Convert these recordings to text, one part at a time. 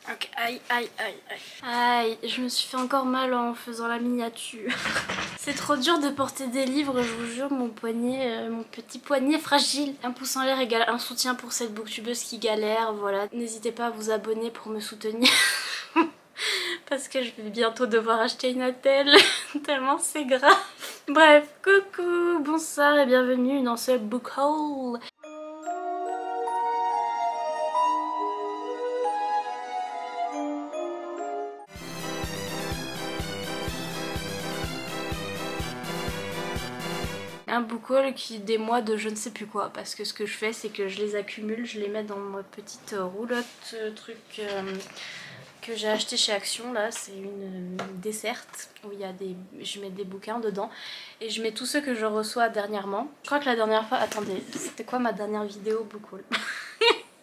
Ok, aïe, aïe, aïe, aïe. Aïe, je me suis fait encore mal en faisant la miniature. C'est trop dur de porter des livres, je vous jure, mon poignet, mon petit poignet fragile. Un pouce en l'air égale un soutien pour cette booktubeuse qui galère, voilà. N'hésitez pas à vous abonner pour me soutenir. Parce que je vais bientôt devoir acheter une attelle, tellement c'est grave. Bref, coucou, bonsoir et bienvenue dans ce book haul. Un book haul qui des mois de je ne sais plus quoi, parce que ce que je fais c'est que je les accumule, je les mets dans ma petite roulotte truc que j'ai acheté chez Action. Là c'est une desserte où il y a je mets des bouquins dedans et je mets tous ceux que je reçois dernièrement. Je crois que la dernière fois, attendez, c'était quoi ma dernière vidéo book haul?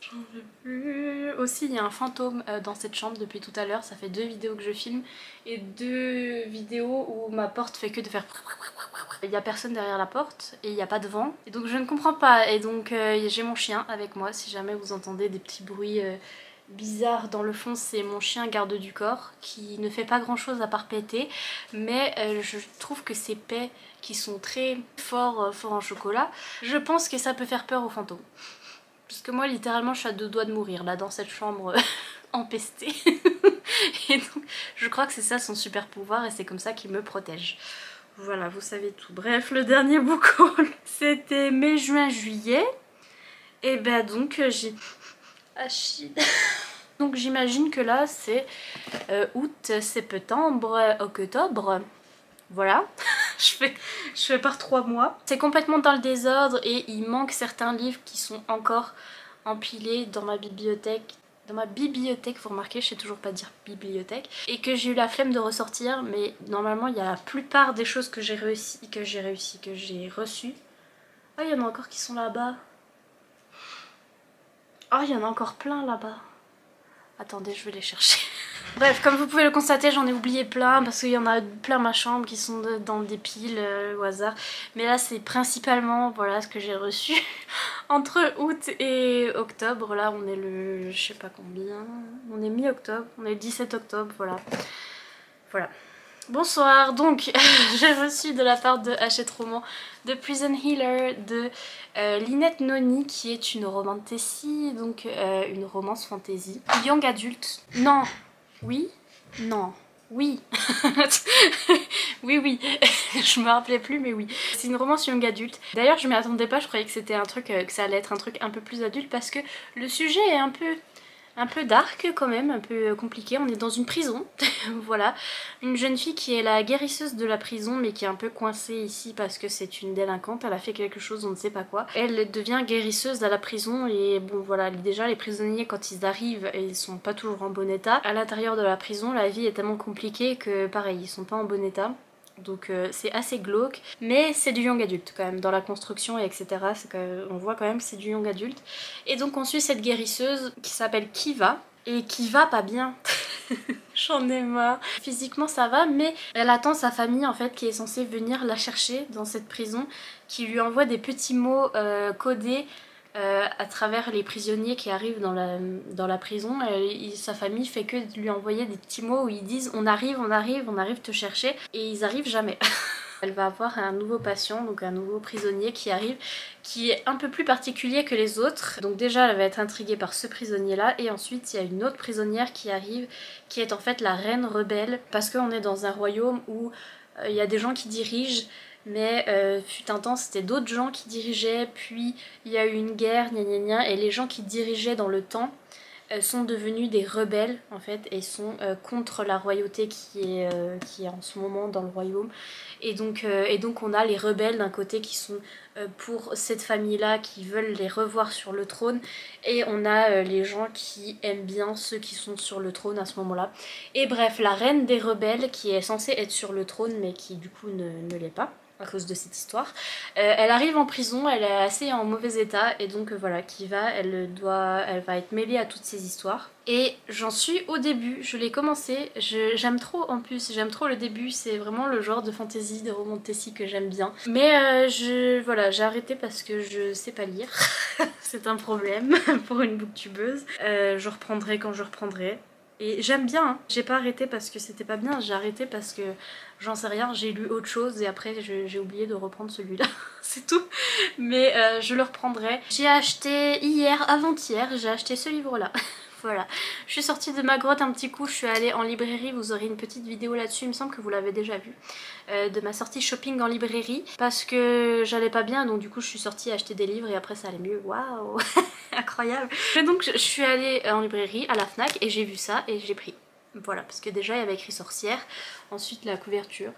J'en veux plus. Aussi il y a un fantôme dans cette chambre depuis tout à l'heure, ça fait 2 vidéos que je filme et 2 vidéos où ma porte fait que de faire. Il n'y a personne derrière la porte et il n'y a pas de vent et donc je ne comprends pas, et donc j'ai mon chien avec moi. Si jamais vous entendez des petits bruits bizarres dans le fond, c'est mon chien garde du corps qui ne fait pas grand chose à part péter, mais je trouve que ces pets qui sont très forts en chocolat, je pense que ça peut faire peur aux fantômes. Parce que moi littéralement je suis à 2 doigts de mourir là dans cette chambre empestée. Et donc je crois que c'est ça son super pouvoir et c'est comme ça qu'il me protège. Voilà, vous savez tout. Bref, le dernier book haul, c'était mai, juin, juillet. Et ben donc j'ai... Achille. Donc j'imagine que là c'est août, septembre, octobre. Voilà. je fais par 3 mois. C'est complètement dans le désordre et il manque certains livres qui sont encore empilés dans ma bibliothèque. Vous remarquez, je sais toujours pas dire bibliothèque, et que j'ai eu la flemme de ressortir, mais normalement il y a la plupart des choses que j'ai reçues. Oh, il y en a encore qui sont là-bas. Oh, il y en a encore plein là-bas. Attendez, je vais les chercher. Bref, comme vous pouvez le constater, j'en ai oublié plein parce qu'il y en a plein ma chambre qui sont dans des piles au hasard. Mais là, c'est principalement voilà ce que j'ai reçu entre août et octobre. Là, on est le... je sais pas combien... On est mi-octobre, on est le 17 octobre, voilà. Voilà. Bonsoir, donc j'ai reçu de la part de Hachette Roman The Prison Healer de Lynette Noni, qui est une romantasy, donc une romance fantasy. Young adulte. Non. Oui. Non. Oui. Oui, oui. Je me rappelais plus, mais oui. C'est une romance young adulte. D'ailleurs, je m'y attendais pas, je croyais que c'était un truc, que ça allait être un truc un peu plus adulte parce que le sujet est un peu dark quand même, un peu compliqué. On est dans une prison, voilà. Une jeune fille qui est la guérisseuse de la prison mais qui est un peu coincée ici parce que c'est une délinquante, elle a fait quelque chose, on ne sait pas quoi. Elle devient guérisseuse à la prison et bon voilà, déjà les prisonniers quand ils arrivent, ils sont pas toujours en bon état. À l'intérieur de la prison, la vie est tellement compliquée que pareil, ils sont pas en bon état. Donc c'est assez glauque, mais c'est du young adulte quand même, dans la construction et etc. On voit quand même que c'est du young adulte. Et donc on suit cette guérisseuse qui s'appelle Kiva, et qui va pas bien. J'en ai marre. Physiquement ça va, mais elle attend sa famille en fait qui est censée venir la chercher dans cette prison, qui lui envoie des petits mots codés à travers les prisonniers qui arrivent dans la prison. Sa famille fait que de lui envoyer des petits mots où ils disent on arrive te chercher, et ils arrivent jamais. Elle va avoir un nouveau patient, donc un nouveau prisonnier qui arrive, qui est un peu plus particulier que les autres. Donc déjà elle va être intriguée par ce prisonnier là, et ensuite il y a une autre prisonnière qui arrive, qui est en fait la reine rebelle, parce qu'on est dans un royaume où il y a des gens qui dirigent, mais fut un temps c'était d'autres gens qui dirigeaient, puis il y a eu une guerre, gna gna gna, et les gens qui dirigeaient dans le temps sont devenus des rebelles en fait, et sont contre la royauté qui est en ce moment dans le royaume. Et donc on a les rebelles d'un côté qui sont pour cette famille là, qui veulent les revoir sur le trône, et on a les gens qui aiment bien ceux qui sont sur le trône à ce moment là. Et bref, la reine des rebelles qui est censée être sur le trône mais qui du coup ne l'est pas à cause de cette histoire, elle arrive en prison, elle est assez en mauvais état, et donc voilà, Kiva, elle va être mêlée à toutes ces histoires. Et j'en suis au début, je l'ai commencé, j'aime trop en plus, j'aime trop le début, c'est vraiment le genre de fantasy, de romantasy que j'aime bien. Mais voilà, j'ai arrêté parce que je sais pas lire, c'est un problème pour une booktubeuse. Je reprendrai quand je reprendrai. Et j'aime bien, hein. J'ai pas arrêté parce que c'était pas bien, j'ai arrêté parce que j'en sais rien, j'ai lu autre chose et après j'ai oublié de reprendre celui-là, c'est tout. Mais je le reprendrai. J'ai acheté hier, avant-hier, j'ai acheté ce livre-là. Voilà, je suis sortie de ma grotte un petit coup, je suis allée en librairie, vous aurez une petite vidéo là-dessus, il me semble que vous l'avez déjà vu, de ma sortie shopping en librairie, parce que j'allais pas bien, donc du coup je suis sortie acheter des livres et après ça allait mieux, waouh. Incroyable. Et donc je suis allée en librairie, à la Fnac, et j'ai vu ça et j'ai pris. Voilà, parce que déjà il y avait écrit sorcière, ensuite la couverture,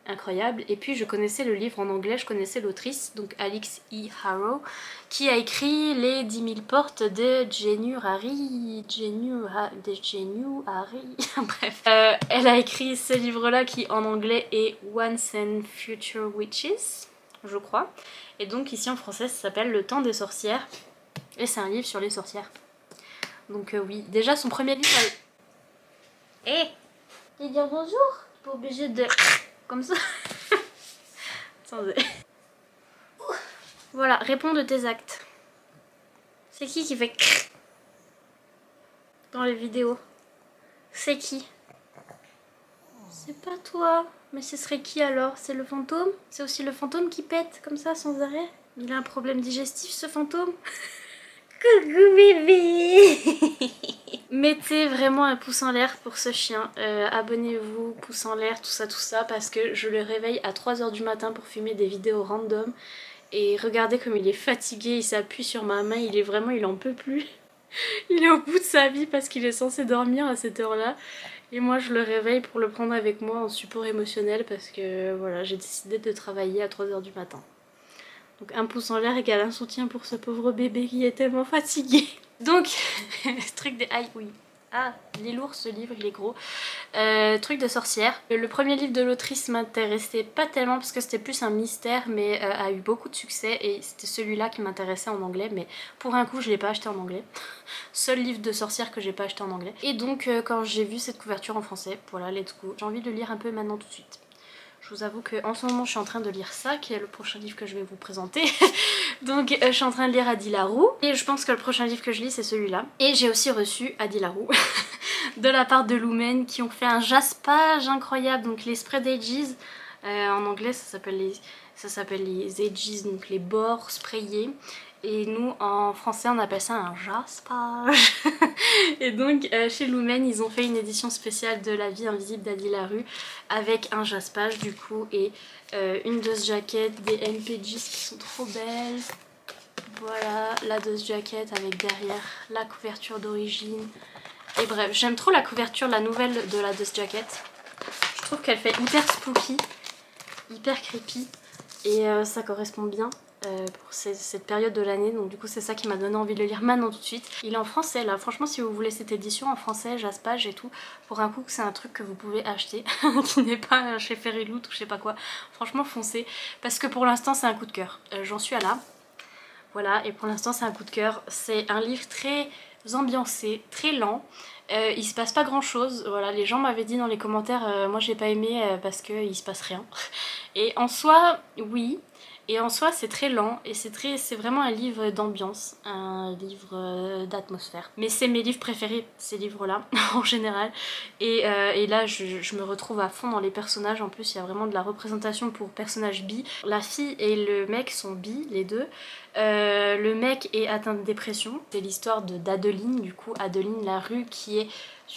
incroyable. Et puis je connaissais le livre en anglais, je connaissais l'autrice, donc Alix E. Harrow, qui a écrit Les 10 000 portes de Jenny Harry. Bref, elle a écrit ce livre-là qui en anglais est Once and Future Witches, je crois. Et donc ici en français ça s'appelle Le temps des sorcières. Et c'est un livre sur les sorcières. Donc oui, déjà son premier livre... Et dire bonjour. Pas obligé de... comme ça. Attendez. Voilà, réponds de tes actes. C'est qui fait dans les vidéos? C'est qui? C'est pas toi. Mais ce serait qui alors? C'est le fantôme? C'est aussi le fantôme qui pète comme ça sans arrêt? Il a un problème digestif ce fantôme? Coucou bébé. Mettez vraiment un pouce en l'air pour ce chien, abonnez-vous, pouce en l'air, tout ça, parce que je le réveille à 3 h du matin pour filmer des vidéos random. Et regardez comme il est fatigué, il s'appuie sur ma main, il en peut plus. Il est au bout de sa vie parce qu'il est censé dormir à cette heure-là. Et moi je le réveille pour le prendre avec moi en support émotionnel parce que voilà, j'ai décidé de travailler à 3 h du matin. Donc un pouce en l'air égale un soutien pour ce pauvre bébé qui est tellement fatigué. Donc, truc des... Aïe, oui. Ah, il est lourd ce livre, il est gros. Truc de sorcière. Le premier livre de l'autrice m'intéressait pas tellement parce que c'était plus un mystère, mais a eu beaucoup de succès et c'était celui-là qui m'intéressait en anglais, mais pour un coup je l'ai pas acheté en anglais. Seul livre de sorcière que j'ai pas acheté en anglais. Et donc quand j'ai vu cette couverture en français, voilà, let's go. J'ai envie de le lire un peu maintenant tout de suite. Je vous avoue qu'en ce moment je suis en train de lire ça, qui est le prochain livre que je vais vous présenter. Donc je suis en train de lire Adi Larou. Et je pense que le prochain livre que je lis c'est celui-là. Et j'ai aussi reçu Adi Larou de la part de Lumen qui ont fait un jaspage incroyable. Donc les spread edges, en anglais ça s'appelle les edges, donc les bords sprayés. Et nous en français on appelle ça un jaspage. Et donc chez Lumen ils ont fait une édition spéciale de La vie invisible d'Adi Larou avec un jaspage du coup et une dust jacket, des NPGs qui sont trop belles. Voilà la dust jacket avec derrière la couverture d'origine. Et bref, j'aime trop la couverture, la nouvelle de la dust jacket. Je trouve qu'elle fait hyper spooky, hyper creepy et ça correspond bien pour cette période de l'année, donc du coup c'est ça qui m'a donné envie de le lire maintenant tout de suite. Il est en français là, franchement si vous voulez cette édition en français, jaspage et tout, pour un coup c'est un truc que vous pouvez acheter, qui n'est pas chez Fairyloot ou je sais pas quoi, franchement foncez, parce que pour l'instant c'est un coup de cœur, j'en suis à là, voilà, et pour l'instant c'est un coup de cœur, c'est un livre très ambiancé, très lent. Il se passe pas grand chose, voilà, les gens m'avaient dit dans les commentaires moi j'ai pas aimé parce qu'il se passe rien. Et en soi, oui, et en soi c'est très lent et c'est vraiment un livre d'ambiance, un livre d'atmosphère. Mais c'est mes livres préférés, ces livres-là, en général. Et là je me retrouve à fond dans les personnages, en plus il y a vraiment de la représentation pour personnages bi. La fille et le mec sont bi, les deux. Le mec est atteint de dépression. C'est l'histoire d'Adeline, du coup, Adeline Larue, qui est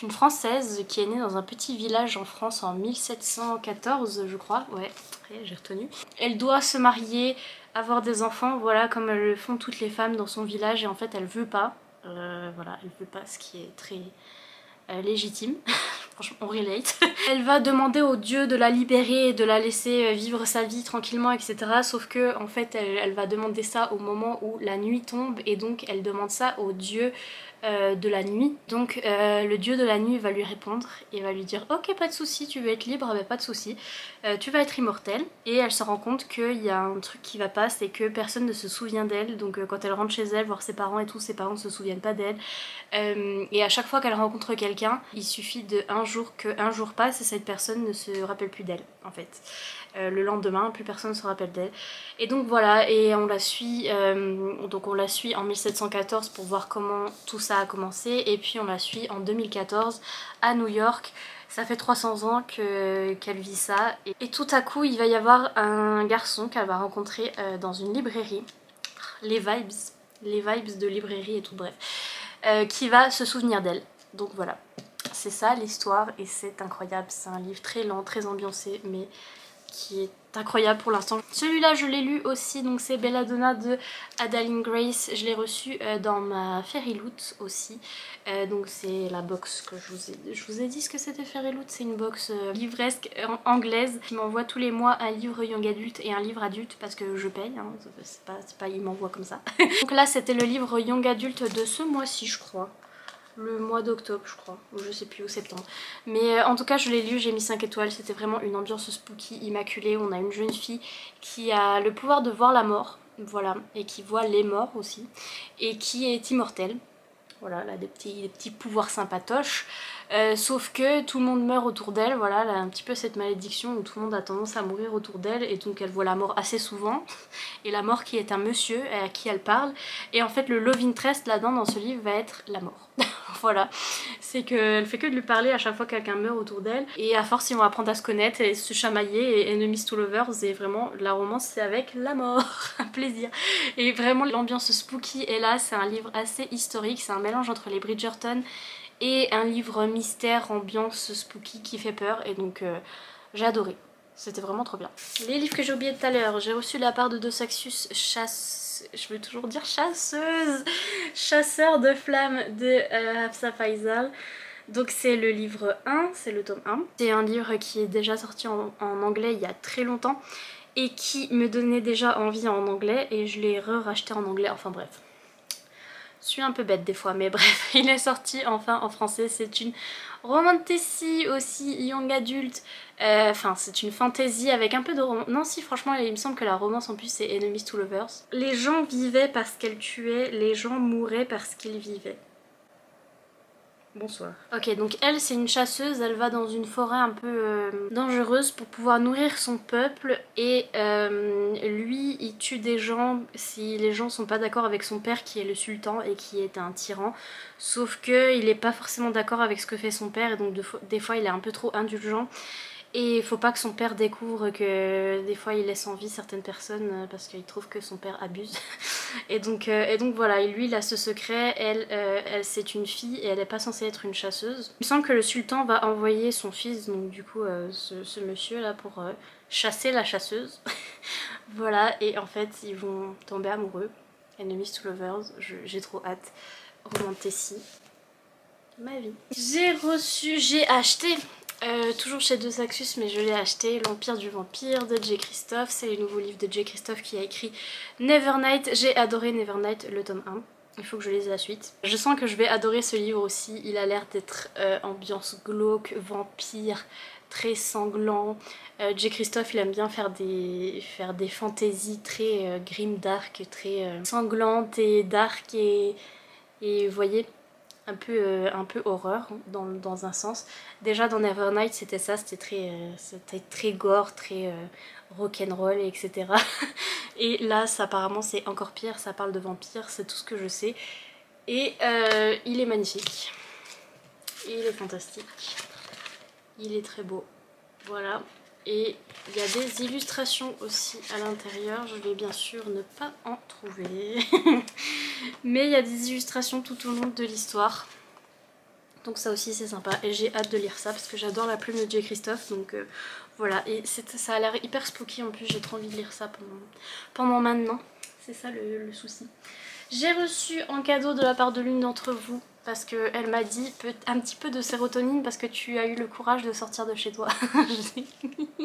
une Française qui est née dans un petit village en France en 1714, je crois. Ouais, j'ai retenu. Elle doit se marier, avoir des enfants, voilà, comme le font toutes les femmes dans son village, et en fait, elle veut pas. Voilà, elle veut pas, ce qui est très légitime. Franchement, on relate. Elle va demander au dieu de la libérer et de la laisser vivre sa vie tranquillement, etc. Sauf que, en fait, elle va demander ça au moment où la nuit tombe, et donc elle demande ça au dieu de la nuit. Donc le dieu de la nuit va lui répondre et va lui dire ok, pas de souci, tu veux être libre, bah, pas de souci, tu vas être immortelle. Et elle se rend compte qu'il y a un truc qui va pas, c'est que personne ne se souvient d'elle. Donc quand elle rentre chez elle voir ses parents et tout, ses parents ne se souviennent pas d'elle. Et à chaque fois qu'elle rencontre quelqu'un, il suffit qu'un jour passe et cette personne ne se rappelle plus d'elle en fait. Le lendemain, plus personne ne se rappelle d'elle. Et donc voilà, et on la suit en 1714 pour voir comment tout ça ça a commencé et puis on la suit en 2014 à New York. Ça fait 300 ans qu'elle vit ça et tout à coup il va y avoir un garçon qu'elle va rencontrer dans une librairie. Les vibes de librairie et tout, bref. Qui va se souvenir d'elle. Donc voilà, c'est ça l'histoire et c'est incroyable. C'est un livre très lent, très ambiancé mais qui est incroyable pour l'instant. Celui-là je l'ai lu aussi, donc c'est Belladonna de Adalyn Grace. Je l'ai reçu dans ma Fairy Loot aussi. Donc c'est la box que je vous ai dit ce que c'était Fairy Loot. C'est une box livresque anglaise qui m'envoie tous les mois un livre young adulte et un livre adulte parce que je paye, hein. C'est pas il m'envoie comme ça. Donc là c'était le livre young adulte de ce mois-ci je crois. Le mois d'octobre je crois, ou je sais plus, ou septembre. Mais en tout cas je l'ai lu, j'ai mis 5 étoiles, c'était vraiment une ambiance spooky, immaculée. On a une jeune fille qui a le pouvoir de voir la mort, voilà, et qui voit les morts aussi, et qui est immortelle. Voilà, elle a des petits pouvoirs sympatoches. Sauf que tout le monde meurt autour d'elle, voilà, elle a un petit peu cette malédiction où tout le monde a tendance à mourir autour d'elle et donc elle voit la mort assez souvent. Et la mort qui est un monsieur à qui elle parle. Et en fait le love interest là-dedans dans ce livre va être la mort. Voilà, c'est qu'elle fait que de lui parler à chaque fois que quelqu'un meurt autour d'elle. Et à force ils vont apprendre à se connaître et se chamailler et enemies to lovers. Et vraiment la romance c'est avec la mort, un plaisir. Et vraiment l'ambiance spooky est là, c'est un livre assez historique, c'est un mélange entre les Bridgerton et un livre mystère, ambiance spooky qui fait peur et donc j'ai adoré. C'était vraiment trop bien. Les livres que j'ai oublié tout à l'heure, j'ai reçu de la part de Dos Saxus je veux toujours dire chasseuse, Chasseur de flammes de Hafsa Faizal. Donc c'est le livre 1, c'est le tome 1. C'est un livre qui est déjà sorti en anglais il y a très longtemps et qui me donnait déjà envie en anglais et je l'ai racheté en anglais, enfin bref. Je suis un peu bête des fois mais bref, il est sorti enfin en français. C'est une romantasy aussi young adulte, enfin c'est une fantasy avec un peu de romance. Non si franchement il me semble que la romance en plus c'est Enemies to Lovers. Les gens vivaient parce qu'elle tuait, les gens mouraient parce qu'ils vivaient. Bonsoir. Ok, donc elle c'est une chasseuse, elle va dans une forêt un peu dangereuse pour pouvoir nourrir son peuple et lui il tue des gens si les gens sont pas d'accord avec son père qui est le sultan et qui est un tyran. Sauf que il est pas forcément d'accord avec ce que fait son père et donc des fois il est un peu trop indulgent. Et il faut pas que son père découvre que des fois il laisse en vie certaines personnes parce qu'il trouve que son père abuse. Et donc voilà, et lui il a ce secret, elle c'est une fille et elle est pas censée être une chasseuse. Il me semble que le sultan va envoyer son fils, donc du coup ce monsieur là pour chasser la chasseuse. Voilà, et en fait ils vont tomber amoureux. Enemies to Lovers, j'ai trop hâte. Romantasy, ma vie. J'ai acheté toujours chez Dos Saxus mais je l'ai acheté, L'Empire du Vampire de J. Christophe. C'est les nouveaux livres de J. Christophe qui a écrit Nevernight. J'ai adoré Nevernight, le tome 1. Il faut que je lise la suite. Je sens que je vais adorer ce livre aussi. Il a l'air d'être ambiance glauque, vampire, très sanglant. J. Christophe il aime bien faire des fantaisies très grim dark, très sanglantes et dark et vous voyez un peu horreur dans un sens. Déjà dans Nevernight c'était ça, c'était très gore, très rock'n'roll etc. Et là ça, apparemment c'est encore pire, ça parle de vampires, c'est tout ce que je sais. Et il est magnifique, il est fantastique, il est très beau, voilà. Et il y a des illustrations aussi à l'intérieur, je vais bien sûr ne pas en trouver. Mais il y a des illustrations tout au long de l'histoire. Donc ça aussi c'est sympa et j'ai hâte de lire ça parce que j'adore la plume de J. Christophe. Donc voilà, et ça a l'air hyper spooky en plus, j'ai trop envie de lire ça pendant maintenant. C'est ça le souci. J'ai reçu en cadeau de la part de l'une d'entre vous parce qu'elle m'a dit un petit peu de sérotonine parce que tu as eu le courage de sortir de chez toi.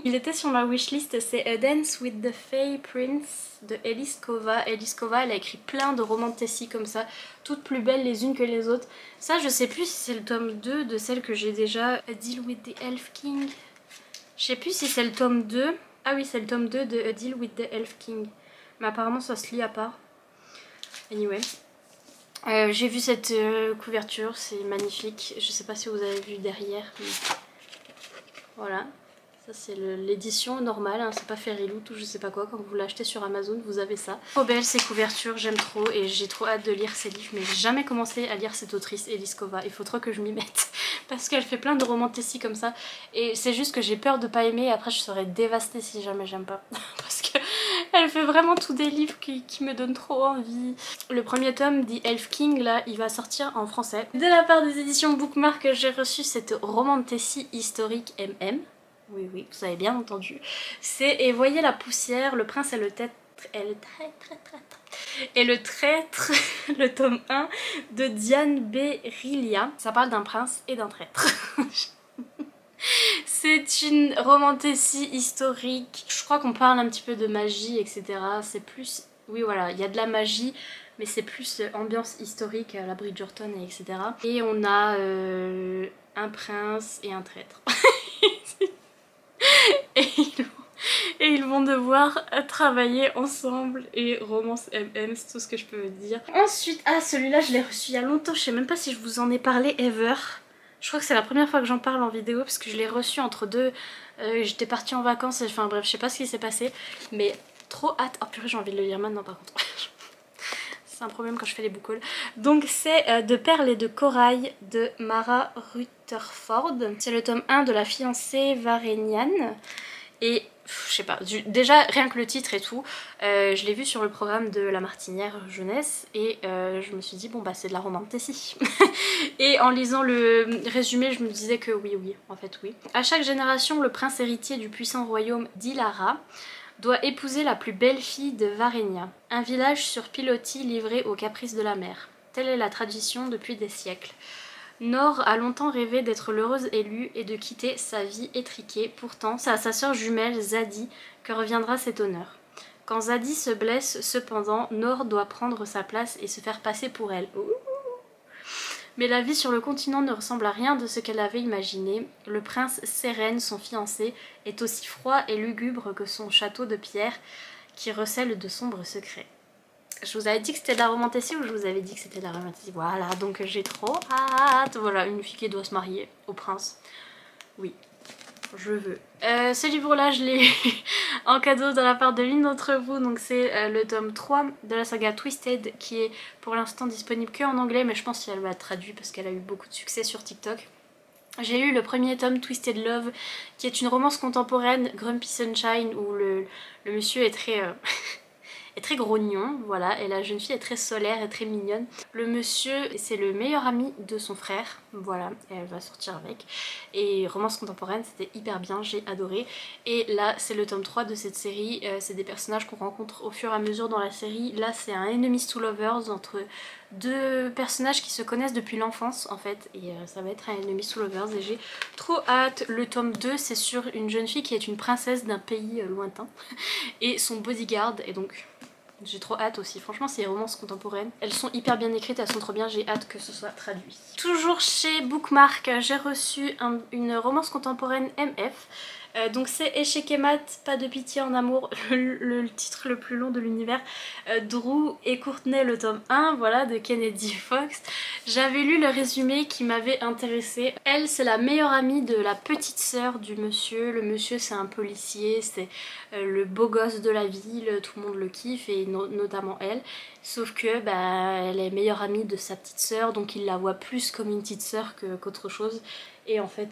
Il était sur ma wishlist, c'est A Dance with the Fey Prince de Elise Kova. Elise Kova elle a écrit plein de romantasy comme ça, toutes plus belles les unes que les autres. Ça je sais plus si c'est le tome 2 de celle que j'ai déjà, A Deal with the Elf King. Je sais plus si c'est le tome 2. Ah oui c'est le tome 2 de A Deal with the Elf King. Mais apparemment ça se lit à part. Anyway. J'ai vu cette couverture, c'est magnifique. Je sais pas si vous avez vu derrière. Mais... voilà. Ça c'est l'édition normale, hein, c'est pas Fairyloot ou je sais pas quoi, quand vous l'achetez sur Amazon vous avez ça. Trop belles ces couvertures, j'aime trop et j'ai trop hâte de lire ces livres, mais j'ai jamais commencé à lire cette autrice Eliskova, il faut trop que je m'y mette parce qu'elle fait plein de romantici comme ça et c'est juste que j'ai peur de pas aimer, après je serais dévastée si jamais j'aime pas parce que elle fait vraiment tous des livres qui me donnent trop envie. Le premier tome, The Elf King, là, il va sortir en français. De la part des éditions Bookmark, j'ai reçu cette romantasy historique MM. Oui, oui, vous avez bien entendu. C'est Et voyez la poussière, le prince et le traître. Et le traître, le tome 1 de Diane Berillia. Ça parle d'un prince et d'un traître. C'est une romantasy historique. Je crois qu'on parle un petit peu de magie, etc. C'est plus... Oui, voilà, il y a de la magie, mais c'est plus ambiance historique à la Bridgerton, et etc. Et on a un prince et un traître. Et ils vont devoir travailler ensemble et romance MM, c'est tout ce que je peux vous dire. Ensuite, ah celui-là je l'ai reçu il y a longtemps, je sais même pas si je vous en ai parlé ever. Je crois que c'est la première fois que j'en parle en vidéo parce que je l'ai reçu entre deux... j'étais partie en vacances, enfin bref, je sais pas ce qui s'est passé, mais trop hâte. Oh purée, j'ai envie de le lire maintenant par contre. C'est un problème quand je fais les book hauls. Donc c'est De perles et de corail de Mara Rutherford. C'est le tome 1 de La fiancée varéniane. Et je sais pas, déjà rien que le titre et tout, je l'ai vu sur le programme de La Martinière jeunesse et je me suis dit bon bah c'est de la romantasy. Et en lisant le résumé je me disais que oui, en fait oui. À chaque génération, le prince héritier du puissant royaume d'Ilara doit épouser la plus belle fille de Varénia, un village sur pilotis livré aux caprices de la mer. Telle est la tradition depuis des siècles. Nor a longtemps rêvé d'être l'heureuse élue et de quitter sa vie étriquée. Pourtant, c'est à sa sœur jumelle Zadie que reviendra cet honneur. Quand Zadie se blesse, cependant, Nor doit prendre sa place et se faire passer pour elle. Ouh. Mais la vie sur le continent ne ressemble à rien de ce qu'elle avait imaginé. Le prince Seren, son fiancé, est aussi froid et lugubre que son château de pierre qui recèle de sombres secrets. Je vous avais dit que c'était de la romantasy ou je vous avais dit que c'était de la romantasy? Voilà, donc j'ai trop hâte. Voilà, une fille qui doit se marier au prince. Oui, je veux. Ce livre-là, je l'ai en cadeau de la part de l'une d'entre vous. Donc c'est le tome 3 de la saga Twisted qui est pour l'instant disponible que en anglais. Mais je pense qu'elle va être traduite parce qu'elle a eu beaucoup de succès sur TikTok. J'ai lu le premier tome Twisted Love qui est une romance contemporaine Grumpy Sunshine où le monsieur est très... est très grognon, voilà, et la jeune fille est très solaire et très mignonne. Le monsieur, c'est le meilleur ami de son frère, voilà, et elle va sortir avec. Et romance contemporaine, c'était hyper bien, j'ai adoré. Et là, c'est le tome 3 de cette série, c'est des personnages qu'on rencontre au fur et à mesure dans la série. Là, c'est un enemies to lovers entre deux personnages qui se connaissent depuis l'enfance, en fait, et ça va être un enemies to lovers, et j'ai trop hâte. Le tome 2, c'est sur une jeune fille qui est une princesse d'un pays lointain, et son bodyguard, et donc... j'ai trop hâte aussi, franchement c'est des romances contemporaines. Elles sont hyper bien écrites, elles sont trop bien, j'ai hâte que ce soit traduit. Toujours chez Bookmark, j'ai reçu une romance contemporaine MF. Donc c'est Échec et mat, pas de pitié en amour, le titre le plus long de l'univers. Drew et Courtney, le tome 1, voilà, de Kennedy Fox. J'avais lu le résumé qui m'avait intéressée. Elle, c'est la meilleure amie de la petite sœur du monsieur. Le monsieur, c'est un policier, c'est le beau gosse de la ville, tout le monde le kiffe, et notamment elle. Sauf que bah, elle est meilleure amie de sa petite sœur, donc il la voit plus comme une petite sœur qu'autre chose. Et en fait,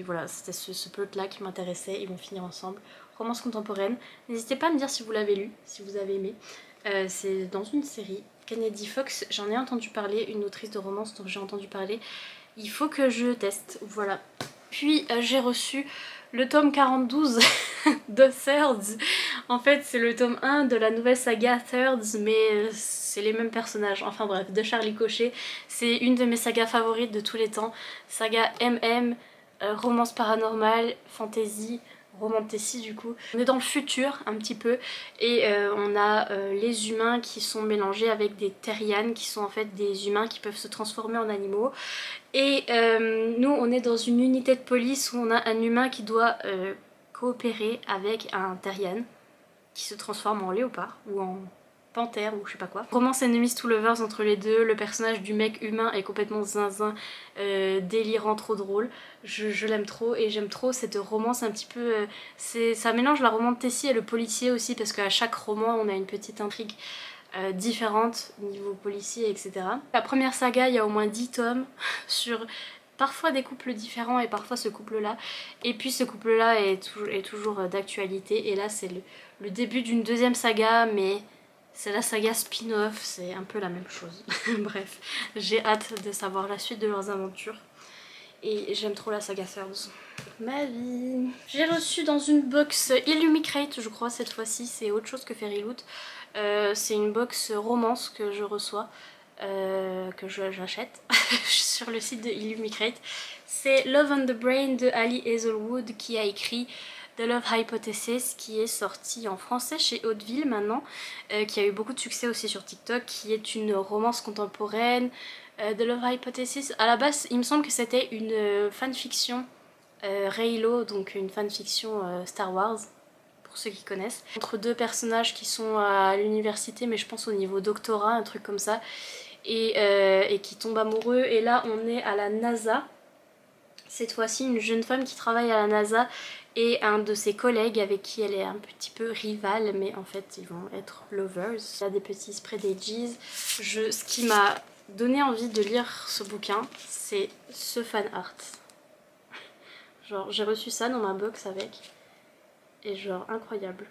voilà, c'était ce plot là qui m'intéressait, ils vont finir ensemble. Romance contemporaine. N'hésitez pas à me dire si vous l'avez lu, si vous avez aimé. C'est dans une série. Kennedy Fox, j'en ai entendu parler, une autrice de romance dont j'ai entendu parler. Il faut que je teste, voilà. Puis j'ai reçu le tome 42 de Thirds. En fait, c'est le tome 1 de la nouvelle saga Thirds, mais c'est les mêmes personnages. Enfin bref, de Charlie Cochet. C'est une de mes sagas favorites de tous les temps. Saga MM, romance paranormale, fantasy, romantasy du coup. On est dans le futur un petit peu et on a les humains qui sont mélangés avec des terrianes qui sont en fait des humains qui peuvent se transformer en animaux. Et nous on est dans une unité de police où on a un humain qui doit coopérer avec un terrian qui se transforme en léopard ou en panthère ou je sais pas quoi. Romance enemies to lovers entre les deux, le personnage du mec humain est complètement zinzin, délirant, trop drôle. Je l'aime trop et j'aime trop cette romance un petit peu... ça mélange la romance Tessie et le policier aussi parce qu'à chaque roman on a une petite intrigue différente niveau policier, etc. La première saga, il y a au moins 10 tomes sur parfois des couples différents et parfois ce couple là, et puis ce couple là est toujours d'actualité, et là c'est le début d'une deuxième saga, mais c'est la saga spin-off, c'est un peu la même chose. Bref, j'ai hâte de savoir la suite de leurs aventures et j'aime trop la saga Thirds. Ma vie. J'ai reçu dans une box Illumicrate, je crois cette fois-ci, c'est autre chose que Fairyloot. C'est une box romance que je reçois, que j'achète sur le site de Illumicrate. C'est Love on the Brain de Ali Hazelwood qui a écrit The Love Hypothesis, qui est sorti en français chez Hauteville maintenant, qui a eu beaucoup de succès aussi sur TikTok, qui est une romance contemporaine. The Love Hypothesis, à la base il me semble que c'était une fanfiction Reylo, donc une fanfiction Star Wars, pour ceux qui connaissent, entre deux personnages qui sont à l'université, mais je pense au niveau doctorat, un truc comme ça, et qui tombent amoureux. Et là on est à la NASA, cette fois-ci une jeune femme qui travaille à la NASA et un de ses collègues avec qui elle est un petit peu rivale, mais en fait ils vont être lovers. Il y a des petits spread edges. Ce qui m'a donné envie de lire ce bouquin, c'est ce fan art. Genre j'ai reçu ça dans ma box avec, et genre incroyable.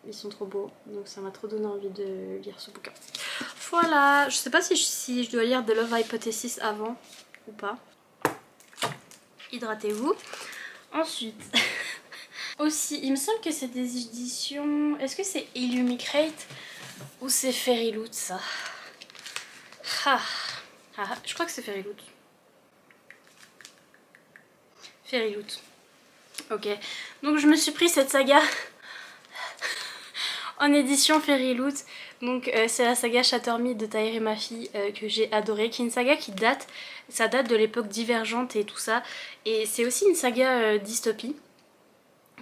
Ils sont trop beaux, donc ça m'a trop donné envie de lire ce bouquin. Voilà, je sais pas si je dois lire The Love Hypothesis avant ou pas. Hydratez-vous. Ensuite, aussi, il me semble que c'est des éditions... Est-ce que c'est Illumicrate ou c'est Fairyloot ça? Je crois que c'est Fairyloot. Fairyloot. Ok, donc je me suis pris cette saga en édition Fairyloot. Donc c'est la saga Chattermee de Tahir et ma fille que j'ai adorée, qui est une saga qui date, ça date de l'époque Divergente et tout ça. Et c'est aussi une saga dystopie,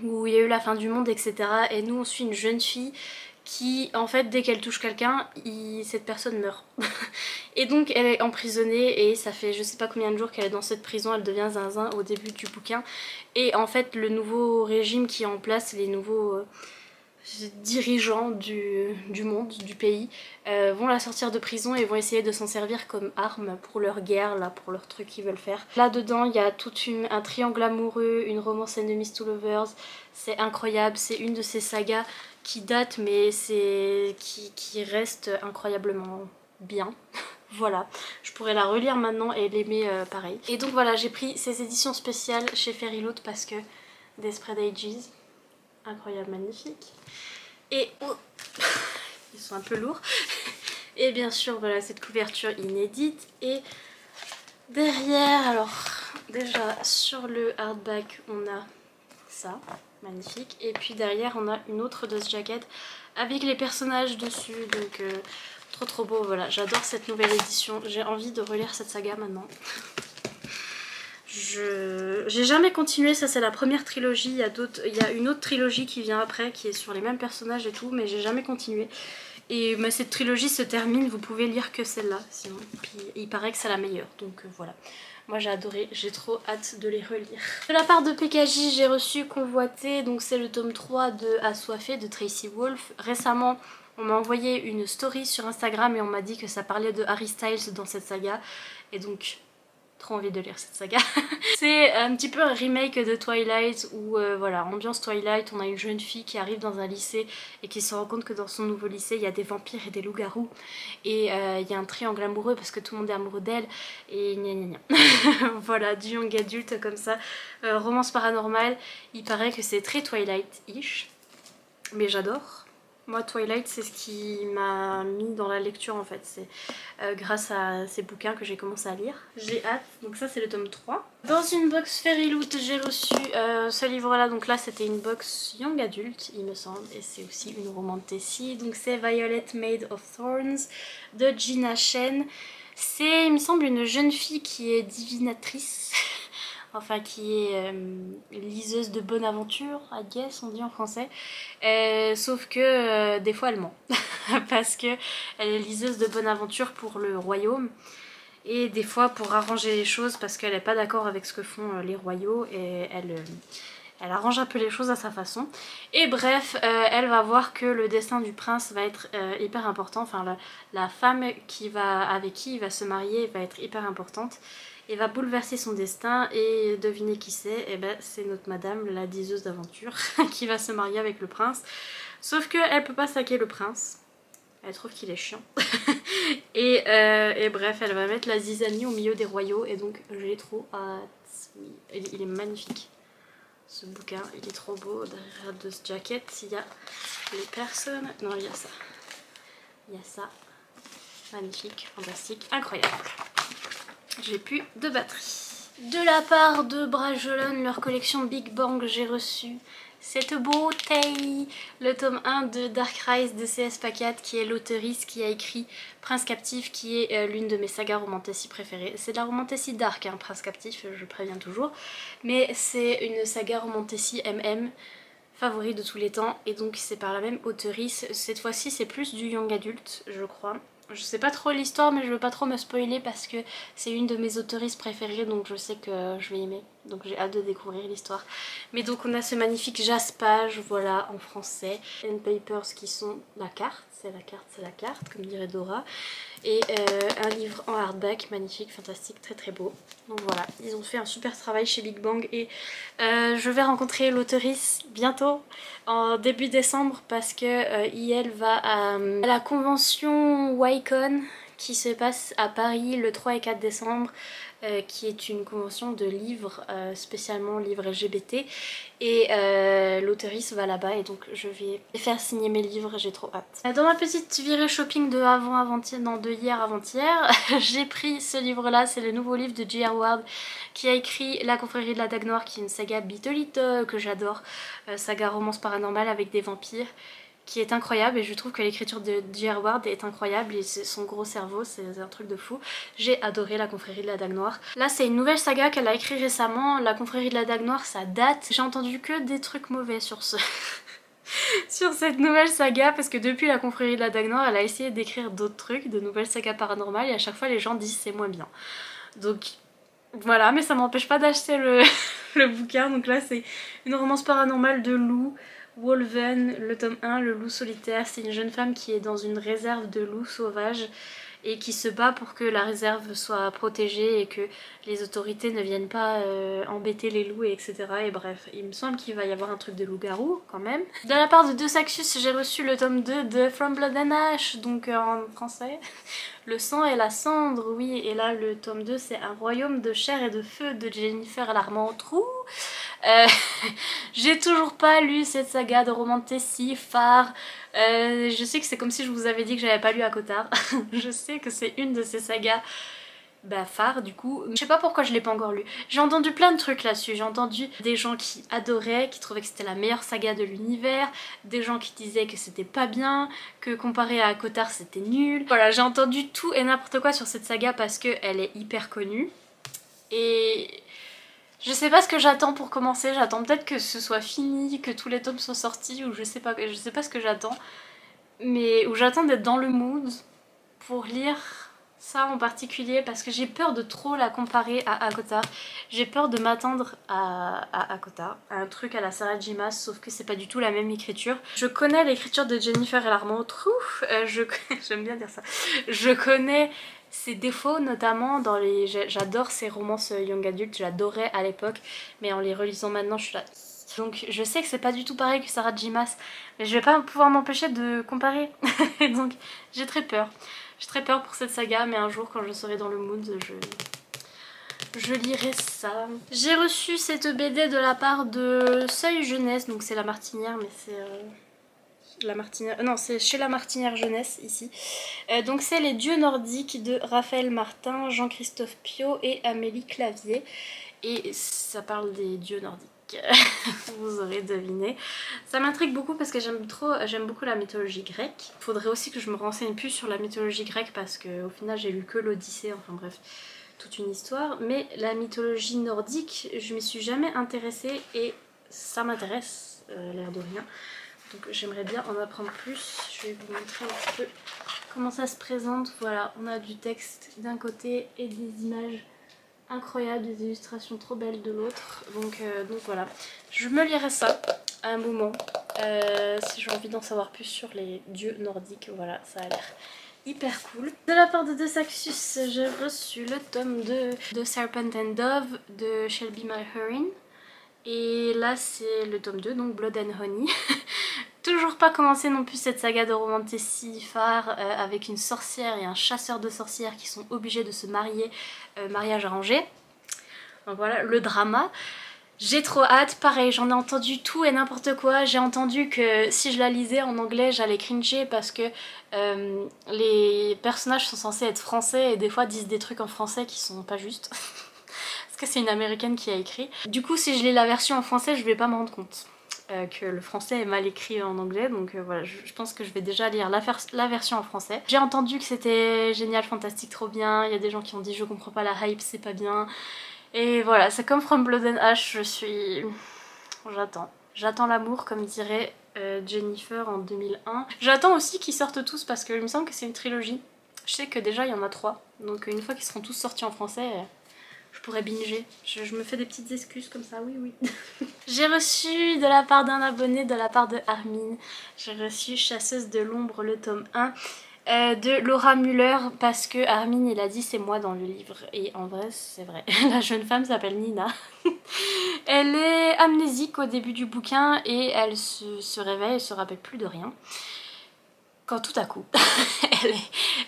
où il y a eu la fin du monde, etc. Et nous on suit une jeune fille qui, en fait, dès qu'elle touche quelqu'un, cette personne meurt. Et donc elle est emprisonnée et ça fait je sais pas combien de jours qu'elle est dans cette prison, elle devient zinzin au début du bouquin. Et en fait le nouveau régime qui est en place, les nouveaux dirigeants du monde, du pays, vont la sortir de prison et vont essayer de s'en servir comme arme pour leur guerre, là, pour leur truc qu'ils veulent faire. Là dedans il y a tout un triangle amoureux, une romance enemies to lovers, c'est incroyable, c'est une de ces sagas qui date mais qui reste incroyablement bien. Voilà, je pourrais la relire maintenant et l'aimer pareil. Et donc voilà, j'ai pris ces éditions spéciales chez Fairyloot parce que des spread edges, incroyable, magnifique. Et oh, ils sont un peu lourds. Et bien sûr voilà cette couverture inédite. Et derrière, alors déjà sur le hardback on a ça, magnifique. Et puis derrière on a une autre Dust Jacket avec les personnages dessus, donc trop beau. Voilà, j'adore cette nouvelle édition, j'ai envie de relire cette saga maintenant. J'ai jamais continué, ça c'est la première trilogie, il y a une autre trilogie qui vient après qui est sur les mêmes personnages et tout, mais j'ai jamais continué. Et cette trilogie se termine, vous pouvez lire que celle-là sinon, puis il paraît que c'est la meilleure, donc voilà. Moi j'ai adoré, j'ai trop hâte de les relire. De la part de PKJ, j'ai reçu Convoité, donc c'est le tome 3 de Assoiffé de Tracy Wolff. Récemment, on m'a envoyé une story sur Instagram et on m'a dit que ça parlait de Harry Styles dans cette saga, et donc trop envie de lire cette saga. C'est un petit peu un remake de Twilight où voilà, ambiance Twilight, on a une jeune fille qui arrive dans un lycée et qui se rend compte que dans son nouveau lycée il y a des vampires et des loups-garous, et il y a un triangle amoureux parce que tout le monde est amoureux d'elle, et gna gna gna. Voilà, du young adulte comme ça, romance paranormale, il paraît que c'est très Twilight-ish, mais j'adore. Moi Twilight c'est ce qui m'a mis dans la lecture en fait, c'est grâce à ces bouquins que j'ai commencé à lire. J'ai hâte, donc ça c'est le tome 3. Dans une box Fairyloot j'ai reçu ce livre là, donc là c'était une box young adulte il me semble, et c'est aussi une romance Tessie, donc c'est Violet Made of Thorns de Gina Shen. C'est il me semble une jeune fille qui est divinatrice. Enfin qui est liseuse de bonne aventure, I guess on dit en français, sauf que des fois elle ment. parce que elle est liseuse de bonne aventure pour le royaume. Et des fois pour arranger les choses parce qu'elle n'est pas d'accord avec ce que font les royaux et elle arrange un peu les choses à sa façon. Et bref, elle va voir que le destin du prince va être hyper important. Enfin, la femme avec qui il va se marier va être hyper importante et va bouleverser son destin. Et devinez qui c'est? Eh ben, c'est notre madame, la diseuse d'aventure, qui va se marier avec le prince. Sauf qu'elle peut pas saquer le prince. Elle trouve qu'il est chiant. et bref, elle va mettre la zizanie au milieu des royaux. Et donc, j'ai trop hâte. Oui, il est magnifique. Ce bouquin, il est trop beau. Derrière de ce jacket, il y a les personnes. Non, il y a ça. Il y a ça. Magnifique, fantastique, incroyable. J'ai plus de batterie. De la part de Brajolon, leur collection Big Bang, j'ai reçu cette beauté, le tome 1 de Dark Rise de C.S. Pacat, qui est l'auteuriste qui a écrit Prince Captif, qui est l'une de mes sagas romantasy préférées. C'est de la romantasy dark, hein, Prince Captif, je préviens toujours, mais c'est une saga romantasy MM favorite de tous les temps, et donc c'est par la même auteuriste. Cette fois-ci c'est plus du young adulte, je crois. Je sais pas trop l'histoire, mais je veux pas trop me spoiler parce que c'est une de mes autoristes préférées, donc je sais que je vais aimer. Donc j'ai hâte de découvrir l'histoire. Mais donc on a ce magnifique jaspage, voilà, en français. And papers qui sont la carte, c'est la carte, comme dirait Dora. Et un livre en hardback, magnifique, fantastique, très très beau. Donc voilà, ils ont fait un super travail chez Big Bang. Et je vais rencontrer l'auteuriste bientôt, en début décembre, parce que IL va à la convention YCon qui se passe à Paris le 3 et 4 décembre, qui est une convention de livres, spécialement livres LGBT, et l'auteuriste va là-bas et donc je vais faire signer mes livres, j'ai trop hâte. Dans ma petite virée shopping de avant-hier, non, de hier avant-hier, j'ai pris ce livre-là, c'est le nouveau livre de J.R. Ward qui a écrit La confrérie de la Dague Noire, qui est une saga bitolite que j'adore, saga romance paranormale avec des vampires, qui est incroyable, et je trouve que l'écriture de J.R. Ward est incroyable, et son gros cerveau, c'est un truc de fou. J'ai adoré La confrérie de la Dague Noire. Là c'est une nouvelle saga qu'elle a écrit récemment. La confrérie de la Dague Noire, ça date. J'ai entendu que des trucs mauvais sur sur cette nouvelle saga, parce que depuis La confrérie de la Dague Noire, elle a essayé d'écrire d'autres trucs, de nouvelles sagas paranormales, et à chaque fois les gens disent c'est moins bien. Donc voilà, mais ça m'empêche pas d'acheter le bouquin. Donc là c'est une romance paranormale de loup. Wolven, le tome 1, le loup solitaire. C'est une jeune femme qui est dans une réserve de loups sauvages et qui se bat pour que la réserve soit protégée et que les autorités ne viennent pas embêter les loups, etc. Et bref, il me semble qu'il va y avoir un truc de loup-garou quand même. De la part de De Saxus, j'ai reçu le tome 2 de From Blood and Ash, donc en français. Le sang et la cendre, oui, et là le tome 2 c'est Un royaume de chair et de feu de Jennifer Larmentrou. J'ai toujours pas lu cette saga de romantasy phare. Je sais que c'est comme si je vous avais dit que j'avais pas lu ACOTAR. Je sais que c'est une de ces sagas phare du coup. Je sais pas pourquoi je l'ai pas encore lu. J'ai entendu plein de trucs là-dessus. J'ai entendu des gens qui adoraient, qui trouvaient que c'était la meilleure saga de l'univers, des gens qui disaient que c'était pas bien, que comparé à ACOTAR c'était nul. Voilà, j'ai entendu tout et n'importe quoi sur cette saga parce qu'elle est hyper connue. Et je sais pas ce que j'attends pour commencer. J'attends peut-être que ce soit fini, que tous les tomes soient sortis, ou je sais pas ce que j'attends. Mais où j'attends d'être dans le mood pour lire ça en particulier, parce que j'ai peur de trop la comparer à ACOTAR. J'ai peur de m'attendre à ACOTAR, à un truc à la Sarah J. Maas, sauf que c'est pas du tout la même écriture. Je connais l'écriture de Jennifer Larmentrou, j'aime bien dire ça. Je connais ses défauts, notamment dans les... J'adore ses romances young adultes, j'adorais à l'époque, mais en les relisant maintenant je suis là... Donc je sais que c'est pas du tout pareil que Sarah J. Maas, mais je vais pas pouvoir m'empêcher de comparer. Donc j'ai très peur. J'ai très peur pour cette saga, mais un jour quand je serai dans le mood, je lirai ça. J'ai reçu cette BD de la part de Seuil Jeunesse, donc c'est La Martinière, mais c'est... La Martinière... Non, c'est chez La Martinière Jeunesse, ici. Donc c'est Les Dieux Nordiques de Raphaël Martin, Jean-Christophe Piot et Amélie Clavier. Et ça parle des dieux nordiques. Vous aurez deviné. Ça m'intrigue beaucoup parce que j'aime beaucoup la mythologie grecque. Faudrait aussi que je me renseigne plus sur la mythologie grecque parce qu'au final j'ai lu que l'Odyssée, enfin bref, toute une histoire. Mais la mythologie nordique, je m'y suis jamais intéressée et ça m'intéresse, l'air de rien. donc j'aimerais bien en apprendre plus. Je vais vous montrer un petit peu comment ça se présente. Voilà, on a du texte d'un côté et des images incroyables, des illustrations trop belles de l'autre. Donc voilà, je me lirai ça à un moment si j'ai envie d'en savoir plus sur les dieux nordiques. Voilà, ça a l'air hyper cool. De la part de De Saxus, j'ai reçu le tome 2 de Serpent and Dove de Shelby Mulherin. Et là c'est le tome 2, donc Blood and Honey. Toujours pas commencé non plus cette saga de romantasy phare avec une sorcière et un chasseur de sorcières qui sont obligés de se marier, mariage arrangé. Donc voilà, le drama. J'ai trop hâte, pareil, j'en ai entendu tout et n'importe quoi. J'ai entendu que si je la lisais en anglais, j'allais cringer parce que les personnages sont censés être français et des fois disent des trucs en français qui sont pas justes. Parce que c'est une américaine qui a écrit. Du coup, si je lis la version en français, je vais pas me rendre compte que le français est mal écrit en anglais, donc voilà, je pense que je vais déjà lire la version en français. J'ai entendu que c'était génial, fantastique, trop bien. Il y a des gens qui ont dit je comprends pas la hype, c'est pas bien. Et voilà, c'est comme From Blood and Ash, J'attends l'amour, comme dirait Jennifer en 2001. J'attends aussi qu'ils sortent tous parce qu'il me semble que c'est une trilogie. Je sais que déjà il y en a 3, donc une fois qu'ils seront tous sortis en français, je pourrais binger. Je me fais des petites excuses comme ça, oui oui. J'ai reçu de la part d'un abonné, de la part de Armin, j'ai reçu Chasseuse de l'ombre, le tome 1. De Laura Muller, parce que Armin il a dit c'est moi dans le livre, et en vrai c'est vrai. La jeune femme s'appelle Nina. Elle est amnésique au début du bouquin et elle se réveille, elle se rappelle plus de rien. Quand tout à coup,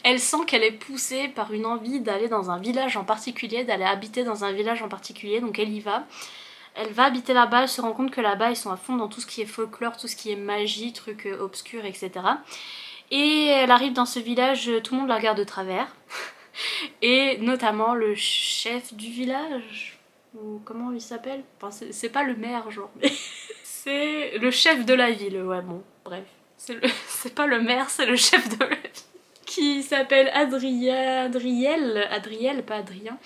elle sent qu'elle est poussée par une envie d'aller dans un village en particulier, d'aller habiter dans un village en particulier, donc elle y va. Elle va habiter là-bas, elle se rend compte que là-bas ils sont à fond dans tout ce qui est folklore, tout ce qui est magie, trucs obscurs, etc. Et elle arrive dans ce village, tout le monde la regarde de travers. Et notamment le chef du village, ou comment il s'appelle, enfin, c'est pas le maire genre, mais c'est le chef de la ville, ouais bon, bref. C'est pas le maire, c'est le chef de la ville. Qui s'appelle Adriel, pas Adrien.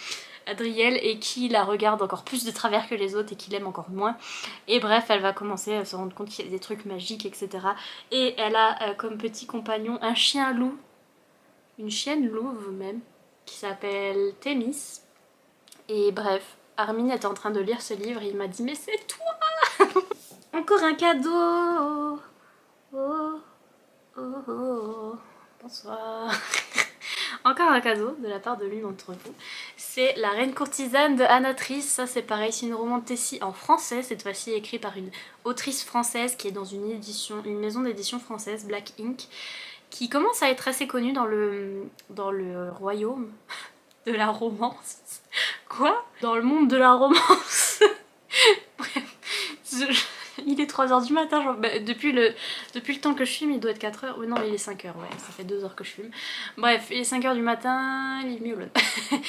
Adriel, et qui la regarde encore plus de travers que les autres et qui l'aime encore moins. Et bref, elle va commencer à se rendre compte qu'il y a des trucs magiques, etc. Et elle a comme petit compagnon un chien loup, une chienne louve même, qui s'appelle Thémis. Et bref, Armin était en train de lire ce livre et il m'a dit mais c'est toi. Encore un cadeau. Oh, oh, oh. Bonsoir. Encore un cadeau de la part de l'une d'entre vous. C'est La Reine Courtisane de Anatrice. Ça c'est pareil, c'est une romantasy en français, cette fois-ci écrite par une autrice française qui est dans une maison d'édition française, Black Ink, qui commence à être assez connue dans le royaume de la romance. Quoi? Dans le monde de la romance. Bref, il est 3h du matin, genre, bah, depuis le temps que je filme, il doit être 4h. Oui, non, il est 5h, ouais, ça fait 2 heures que je filme. Bref, il est 5h du matin, il est mieux.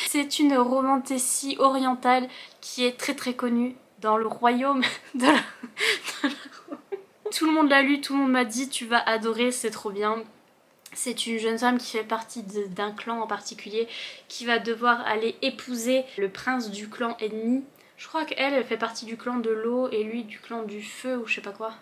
C'est une romantasy orientale qui est très très connue dans le royaume de la... Tout le monde l'a lu, tout le monde m'a dit tu vas adorer, c'est trop bien. C'est une jeune femme qui fait partie d'un clan en particulier qui va devoir aller épouser le prince du clan ennemi. Je crois qu'elle, elle fait partie du clan de l'eau et lui du clan du feu ou je sais pas quoi.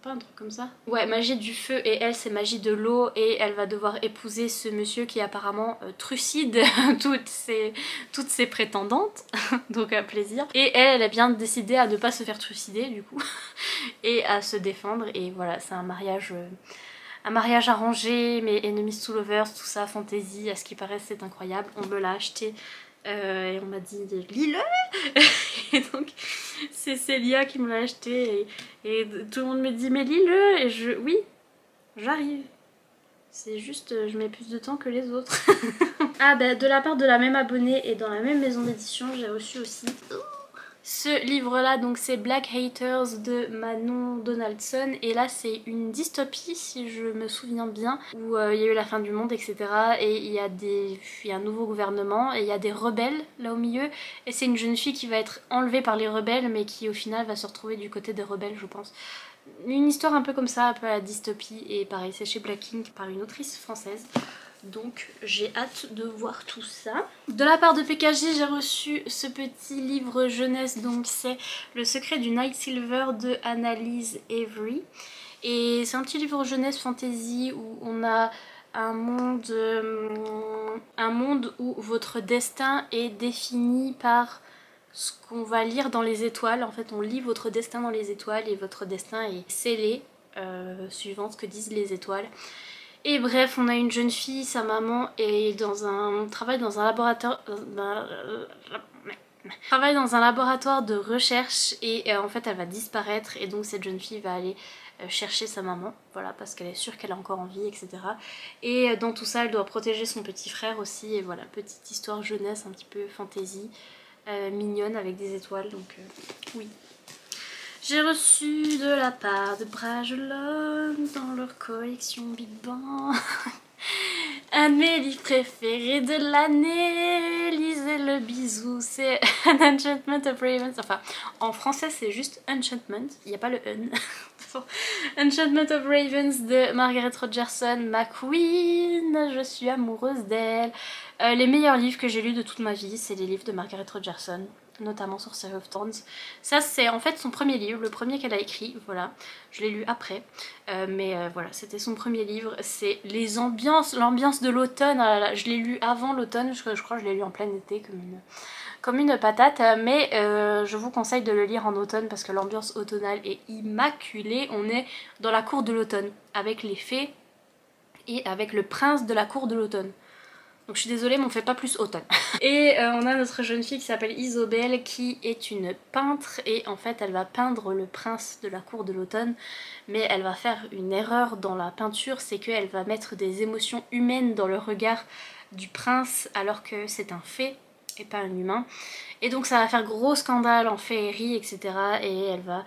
Pas un truc comme ça? Ouais, magie du feu et elle c'est magie de l'eau et elle va devoir épouser ce monsieur qui apparemment trucide toutes ses prétendantes, donc à plaisir. Et elle a bien décidé à ne pas se faire trucider du coup et à se défendre et voilà, c'est un mariage arrangé, mais enemies to lovers, tout ça, fantasy, à ce qui paraît c'est incroyable. On me l'a acheté et on m'a dit lis-le. Et donc c'est Célia qui me l'a acheté et tout le monde me dit mais lis-le et oui, j'arrive. C'est juste je mets plus de temps que les autres. Ah bah de la part de la même abonnée et dans la même maison d'édition j'ai reçu aussi ce livre-là, donc c'est Black Haters de Manon Donaldson, et là c'est une dystopie si je me souviens bien, où il y a eu la fin du monde, etc. Et il y a un nouveau gouvernement et il y a des rebelles là au milieu, et c'est une jeune fille qui va être enlevée par les rebelles mais qui au final va se retrouver du côté des rebelles je pense. Une histoire un peu comme ça, un peu à la dystopie, et pareil c'est chez Black Ink par une autrice française. Donc j'ai hâte de voir tout ça. De la part de PKJ, j'ai reçu ce petit livre jeunesse, donc c'est Le secret du Night Silver de Annalise Avery. Et c'est un petit livre jeunesse fantasy où on a un monde où votre destin est défini par ce qu'on va lire dans les étoiles. En fait, on lit votre destin dans les étoiles et votre destin est scellé suivant ce que disent les étoiles. Et bref, on a une jeune fille, sa maman travaille dans un laboratoire de recherche et en fait elle va disparaître et donc cette jeune fille va aller chercher sa maman, voilà, parce qu'elle est sûre qu'elle a encore en vie, etc. Et dans tout ça, elle doit protéger son petit frère aussi, et voilà, petite histoire jeunesse un petit peu fantasy, mignonne avec des étoiles, donc oui. J'ai reçu de la part de Brajlon dans leur collection Big Bang un de mes livres préférés de l'année. Lisez le bisou, c'est An Enchantment of Ravens. Enfin, en français c'est juste Enchantment, il n'y a pas le un. Enchantment of Ravens de Margaret Rogerson, ma queen, je suis amoureuse d'elle. Les meilleurs livres que j'ai lus de toute ma vie, c'est les livres de Margaret Rogerson, notamment sur Sorcery of Thorns. Ça c'est en fait son premier livre, le premier qu'elle a écrit, voilà. Je l'ai lu après, mais voilà, c'était son premier livre. C'est l'ambiance de l'automne. Je l'ai lu avant l'automne, je crois que je l'ai lu en plein été comme une patate, mais je vous conseille de le lire en automne parce que l'ambiance automnale est immaculée. On est dans la cour de l'automne avec les fées et avec le prince de la cour de l'automne. Donc je suis désolée mais on fait pas plus automne. Et on a notre jeune fille qui s'appelle Isobel qui est une peintre et en fait elle va peindre le prince de la cour de l'automne, mais elle va faire une erreur dans la peinture, c'est qu'elle va mettre des émotions humaines dans le regard du prince alors que c'est un fée et pas un humain. Et donc ça va faire gros scandale en féerie, etc. Et elle va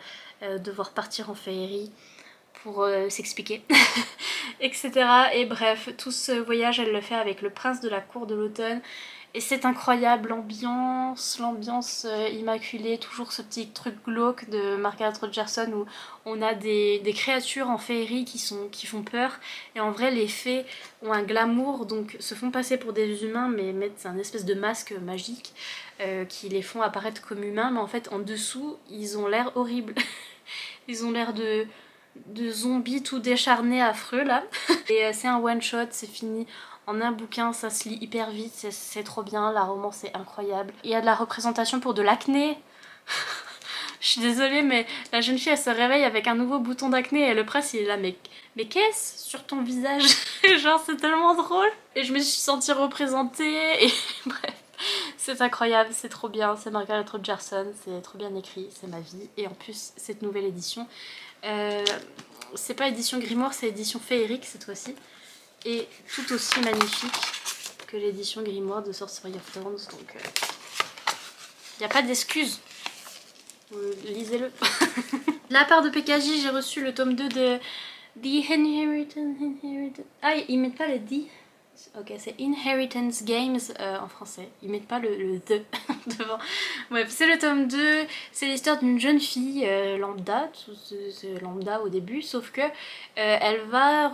devoir partir en féerie pour s'expliquer, etc. Et bref, tout ce voyage, elle le fait avec le prince de la cour de l'automne. Et c'est incroyable, l'ambiance immaculée, toujours ce petit truc glauque de Margaret Rogerson où on a des créatures en féerie qui font peur. Et en vrai, les fées ont un glamour, donc se font passer pour des humains, mais mettent un espèce de masque magique qui les font apparaître comme humains. Mais en fait, en dessous, ils ont l'air horribles. Ils ont l'air de zombies tout décharnés, affreux là. Et c'est un one shot, c'est fini en un bouquin, ça se lit hyper vite, c'est trop bien, la romance est incroyable. Il y a de la représentation pour de l'acné. Je suis désolée mais la jeune fille elle se réveille avec un nouveau bouton d'acné et le prince il est là mais qu'est-ce sur ton visage? Genre c'est tellement drôle. Et je me suis sentie représentée et bref. C'est incroyable, c'est trop bien, c'est Margaret Rogerson, c'est trop bien écrit, c'est ma vie. Et en plus cette nouvelle édition, c'est pas édition Grimoire, c'est édition féerique cette fois-ci. Et tout aussi magnifique que l'édition Grimoire de Sorcery of Thorns, donc il n'y a pas d'excuse. Lisez-le. De la part de PKJ, j'ai reçu le tome 2 de The Inheritance. Ah, ils mettent pas le D. Ok, c'est Inheritance Games en français. Ils mettent pas le The devant. Bref, c'est le tome 2. C'est l'histoire d'une jeune fille lambda. C'est lambda au début, sauf que elle va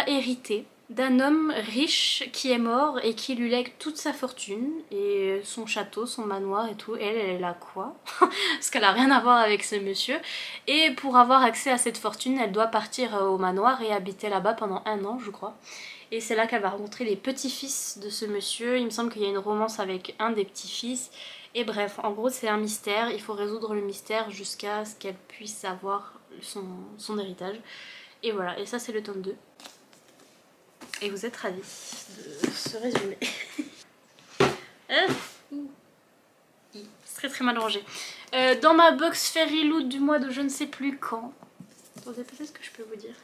hériter d'un homme riche qui est mort et qui lui lègue toute sa fortune et son château, son manoir et tout. Elle a quoi? Parce qu'elle a rien à voir avec ce monsieur. Et pour avoir accès à cette fortune, elle doit partir au manoir et habiter là-bas pendant 1 an, je crois. Et c'est là qu'elle va rencontrer les petits-fils de ce monsieur. Il me semble qu'il y a une romance avec un des petits-fils. Et bref, en gros c'est un mystère. Il faut résoudre le mystère jusqu'à ce qu'elle puisse avoir son héritage. Et voilà, et ça c'est le tome 2. Et vous êtes ravis de ce résumé. C'est très mal rangé. Dans ma box Fairy Loot du mois de je ne sais plus quand. Attendez, peut-être que je peux vous dire.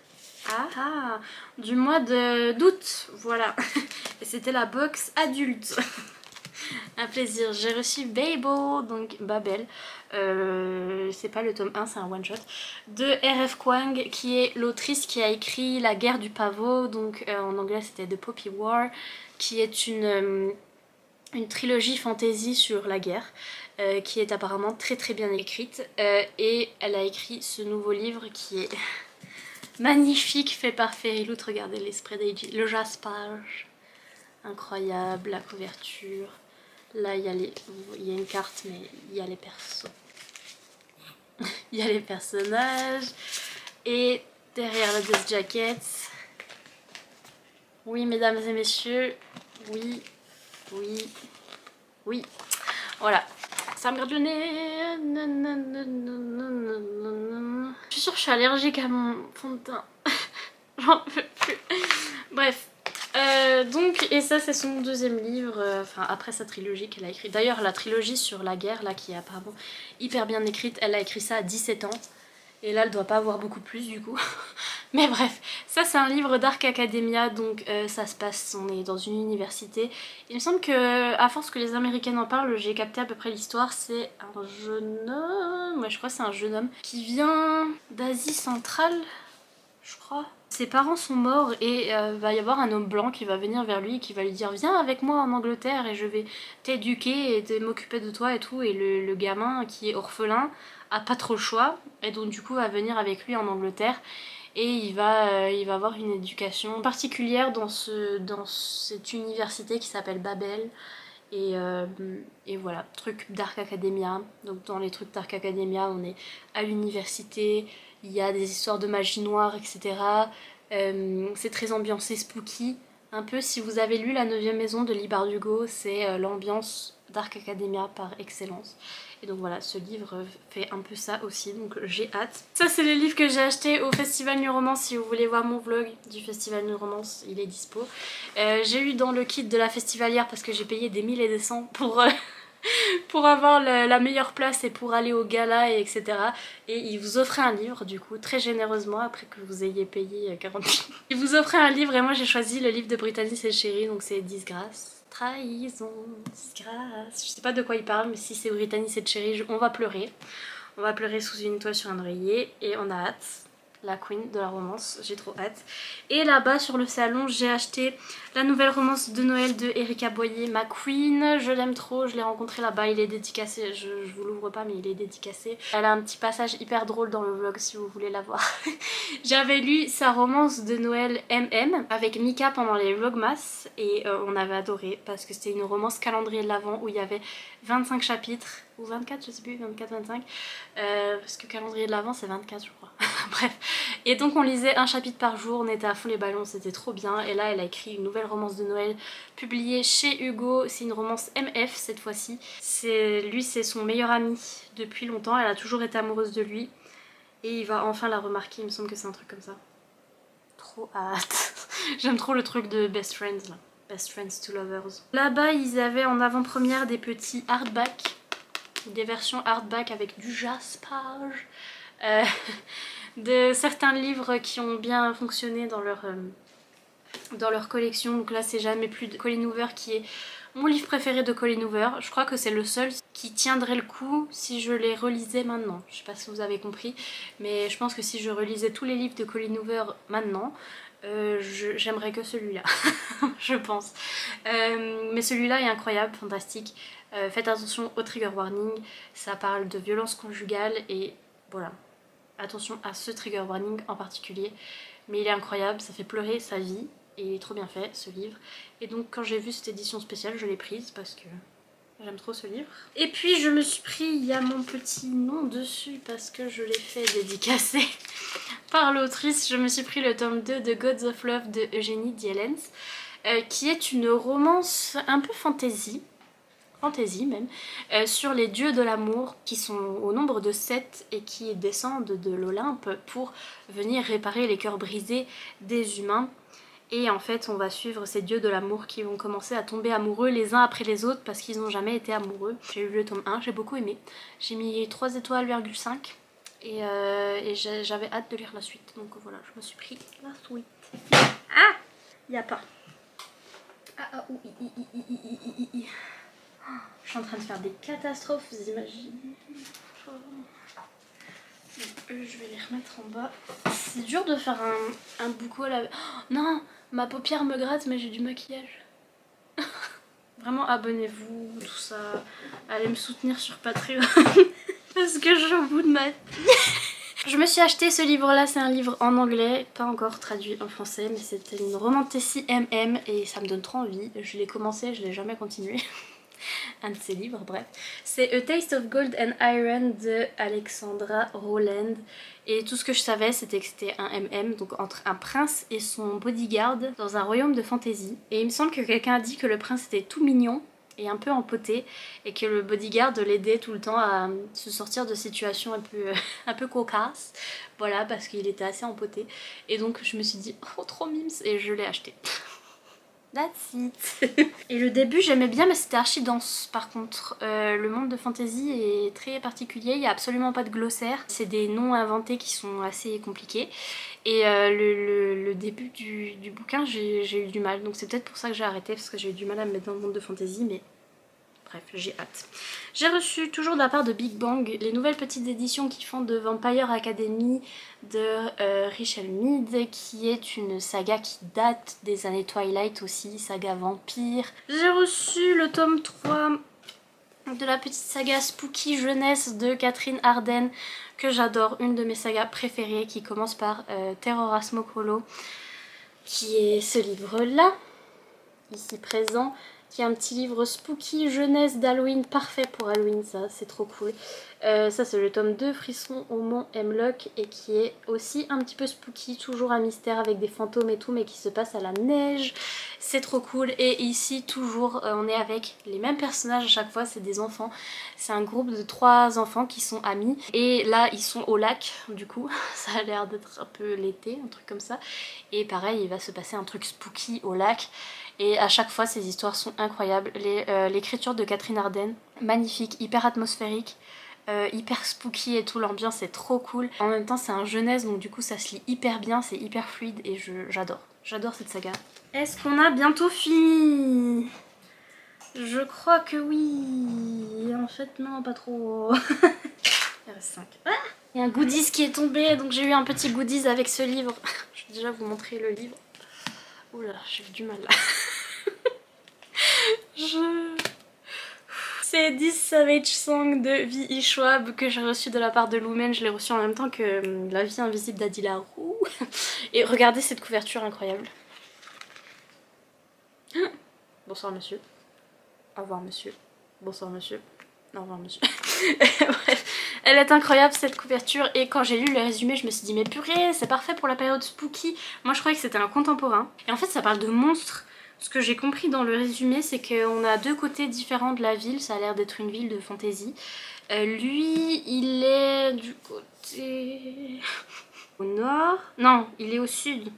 Ah, du mois d'août, voilà. Et c'était la box adulte. Un plaisir. J'ai reçu Babel, donc Babel. C'est pas le tome 1, c'est un one shot. De R.F. Kuang, qui est l'autrice qui a écrit La guerre du pavot. Donc en anglais c'était The Poppy War, qui est une trilogie fantasy sur la guerre. Qui est apparemment très très bien écrite. Et elle a écrit ce nouveau livre qui est magnifique, fait par Fairy Loot. Regardez les spread le jaspage, incroyable, la couverture. Là il y a une carte mais il y a les persos. Il y a les personnages. Et Derrière la Death Jacket. Oui, mesdames et messieurs. Oui, oui, oui. Voilà. Ça me gratte le nez. Je suis sûre que je suis allergique à mon fond de teint. J'en peux plus. Bref. Donc, et ça c'est son deuxième livre, enfin après sa trilogie qu'elle a écrit. D'ailleurs la trilogie sur la guerre là qui est apparemment hyper bien écrite, elle a écrit ça à 17 ans. Et là elle doit pas avoir beaucoup plus du coup. Mais bref, ça c'est un livre Dark Academia, donc ça se passe, on est dans une université. Il me semble que à force que les Américaines en parlent, j'ai capté à peu près l'histoire. C'est un jeune homme, ouais je crois que c'est un jeune homme qui vient d'Asie centrale, je crois. Ses parents sont morts et va y avoir un homme blanc qui va venir vers lui et qui va lui dire viens avec moi en Angleterre et je vais t'éduquer et m'occuper de toi et tout. Et le gamin qui est orphelin a pas trop le choix et donc du coup va venir avec lui en Angleterre et il va avoir une éducation particulière dans cette université qui s'appelle Babel. Et voilà, truc Dark Academia. Donc dans les trucs Dark Academia, on est à l'université, il y a des histoires de magie noire, etc. C'est très ambiancé spooky. Un peu, si vous avez lu La 9e maison de Leigh Bardugo, c'est l'ambiance Dark Academia par excellence. Et donc voilà, ce livre fait un peu ça aussi, donc j'ai hâte. Ça c'est le livre que j'ai acheté au Festival New Romance. Si vous voulez voir mon vlog du Festival New Romance, il est dispo. J'ai eu dans le kit de la festivalière parce que j'ai payé des 1000 et des cents pour avoir la meilleure place et pour aller au gala et etc. Et il vous offrait un livre du coup très généreusement après que vous ayez payé 40 000. Il vous offrait un livre et moi j'ai choisi le livre de Brittany Setcheri, donc c'est Disgrâce. Trahison, disgrâce. Je sais pas de quoi il parle, mais si c'est Brittany Setcheri, on va pleurer. On va pleurer sous une toile sur un oreiller et on a hâte. La queen de la romance, j'ai trop hâte. Et là-bas sur le salon, j'ai acheté la nouvelle romance de Noël de Erika Boyer, ma queen. Je l'aime trop, je l'ai rencontré là-bas, il est dédicacé, je vous l'ouvre pas mais il est dédicacé. Elle a un petit passage hyper drôle dans le vlog si vous voulez la voir. J'avais lu sa romance de Noël MM avec Mika pendant les vlogmas et on avait adoré parce que c'était une romance calendrier de l'Avent où il y avait 25 chapitres ou 24, je sais plus, 24-25 parce que calendrier de l'Avent c'est 24 je crois. Bref, et donc on lisait un chapitre par jour, on était à fond les ballons, c'était trop bien. Et là elle a écrit une nouvelle romance de Noël publiée chez Hugo, c'est une romance MF cette fois-ci. Lui c'est son meilleur ami depuis longtemps, elle a toujours été amoureuse de lui et il va enfin la remarquer, il me semble que c'est un truc comme ça. Trop hâte. J'aime trop le truc de Best Friends là, Best Friends to Lovers. Là-bas ils avaient en avant-première des petits hardbacks, des versions hardback avec du jaspage. De certains livres qui ont bien fonctionné dans leur collection. Donc là c'est Jamais plus de Colleen Hoover qui est mon livre préféré de Colleen Hoover. Je crois que c'est le seul qui tiendrait le coup si je les relisais maintenant. Je sais pas si vous avez compris, mais je pense que si je relisais tous les livres de Colleen Hoover maintenant, j'aimerais que celui-là, je pense. Mais celui-là est incroyable, fantastique. Faites attention au trigger warning, ça parle de violence conjugale et voilà. Attention à ce trigger warning en particulier, mais il est incroyable, ça fait pleurer sa vie et il est trop bien fait ce livre. Et donc quand j'ai vu cette édition spéciale, je l'ai prise parce que j'aime trop ce livre. Et puis je me suis pris, il y a mon petit nom dessus parce que je l'ai fait dédicacer par l'autrice. Je me suis pris le tome 2 de Gods of Love de Eugénie Dielens, qui est une romance un peu fantasy même, sur les dieux de l'amour qui sont au nombre de 7 et qui descendent de l'Olympe pour venir réparer les cœurs brisés des humains. Et en fait on va suivre ces dieux de l'amour qui vont commencer à tomber amoureux les uns après les autres parce qu'ils n'ont jamais été amoureux. J'ai lu le tome 1, j'ai beaucoup aimé. J'ai mis 3 étoiles,5 et j'avais hâte de lire la suite. Donc voilà, je me suis pris la suite. Ah, y a pas. Ah, oui. Je suis en train de faire des catastrophes, vous imaginez? Je vais les remettre en bas. C'est dur de faire un boucau là. Oh, non, ma paupière me gratte mais j'ai du maquillage. Vraiment abonnez-vous, tout ça. Allez me soutenir sur Patreon. Parce que je suis au bout de ma... Je me suis acheté ce livre là, c'est un livre en anglais, pas encore traduit en français, mais c'était une romantasy MM et ça me donne trop envie. Je l'ai commencé, je l'ai jamais continué. un de ses livres, bref. C'est A Taste of Gold and Iron de Alexandra Rowland. Et tout ce que je savais, c'était que c'était un MM, donc entre un prince et son bodyguard dans un royaume de fantasy. Et il me semble que quelqu'un a dit que le prince était tout mignon et un peu empoté, et que le bodyguard l'aidait tout le temps à se sortir de situations un peu cocasses. Voilà, parce qu'il était assez empoté. Et donc je me suis dit, oh trop mimes, et je l'ai acheté. That's it. Et le début j'aimais bien, mais c'était archi dense par contre. Le monde de fantasy est très particulier, il n'y a absolument pas de glossaire. C'est des noms inventés qui sont assez compliqués. Et le début du bouquin, j'ai eu du mal. Donc c'est peut-être pour ça que j'ai arrêté, parce que j'ai eu du mal à me mettre dans le monde de fantasy, mais bref, j'ai hâte. J'ai reçu toujours de la part de Big Bang les nouvelles petites éditions qu'ils font de Vampire Academy de Richelle Mead, qui est une saga qui date des années Twilight aussi, saga vampire. J'ai reçu le tome 3 de la petite saga Spooky Jeunesse de Catherine Arden, que j'adore, une de mes sagas préférées, qui commence par Terror à Smoke Hollow, qui est ce livre-là, ici présent, qui est un petit livre spooky jeunesse d'Halloween, parfait pour Halloween, ça c'est trop cool. Ça c'est le tome 2, Frisson au Mont Hemlock, et qui est aussi un petit peu spooky, toujours un mystère avec des fantômes et tout, mais qui se passe à la neige. C'est trop cool. Et ici toujours on est avec les mêmes personnages à chaque fois, c'est des enfants. C'est un groupe de 3 enfants qui sont amis, et là ils sont au lac du coup, ça a l'air d'être un peu l'été, un truc comme ça. Et pareil, il va se passer un truc spooky au lac. Et à chaque fois ces histoires sont incroyables. L'écriture de Catherine Arden, magnifique, hyper atmosphérique, hyper spooky et tout, l'ambiance est trop cool. En même temps c'est un jeunesse, donc du coup ça se lit hyper bien, c'est hyper fluide et j'adore cette saga. Est-ce qu'on a bientôt fini? Je crois que oui. En fait non, pas trop. Il reste 5. Ah, il y a un goodies qui est tombé, donc j'ai eu un petit goodies avec ce livre. Je vais déjà vous montrer le livre. Oula, j'ai du mal là. C'est 10 Savage Song de V.E. Schwab que j'ai reçu de la part de Lumen. Je l'ai reçu en même temps que La vie invisible d'Adila Roux. Et regardez cette couverture incroyable. Bonsoir monsieur. Au revoir monsieur. Bonsoir monsieur. Au revoir monsieur. Bref, elle est incroyable cette couverture, et quand j'ai lu le résumé je me suis dit mais purée, c'est parfait pour la période spooky. Moi je croyais que c'était un contemporain, et en fait ça parle de monstres. Ce que j'ai compris dans le résumé, c'est qu'on a 2 côtés différents de la ville, ça a l'air d'être une ville de fantasy. Lui il est du côté au nord, non il est au sud.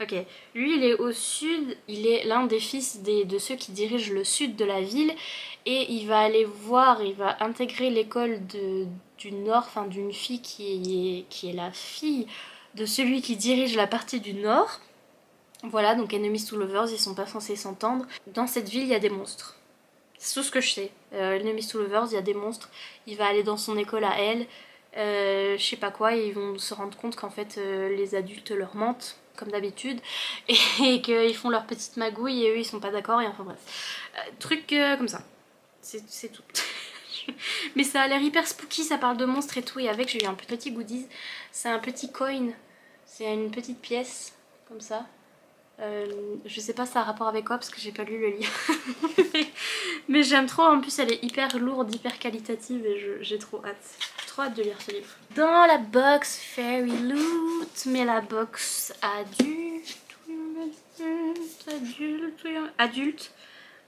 Ok, lui il est au sud, il est l'un des fils de ceux qui dirigent le sud de la ville, et il va aller voir, il va intégrer l'école du nord, enfin d'une fille qui est la fille de celui qui dirige la partie du nord. Voilà, donc Enemies to Lovers, ils sont pas censés s'entendre. Dans cette ville il y a des monstres, c'est tout ce que je sais. Enemies to Lovers, il y a des monstres, il va aller dans son école à elle, je sais pas quoi, et ils vont se rendre compte qu'en fait les adultes leur mentent comme d'habitude, et qu'ils font leur petite magouille et eux ils sont pas d'accord, et enfin bref. Truc comme ça, c'est tout. Mais ça a l'air hyper spooky, ça parle de monstres et tout, et avec j'ai eu un petit goodies, c'est un petit coin, c'est une petite pièce comme ça. Je sais pas ça a rapport avec quoi parce que j'ai pas lu le livre. Mais j'aime trop, en plus elle est hyper lourde, hyper qualitative, et j'ai trop hâte. Trop hâte de lire ce livre. Dans la box Fairy Loot, mais la box adulte,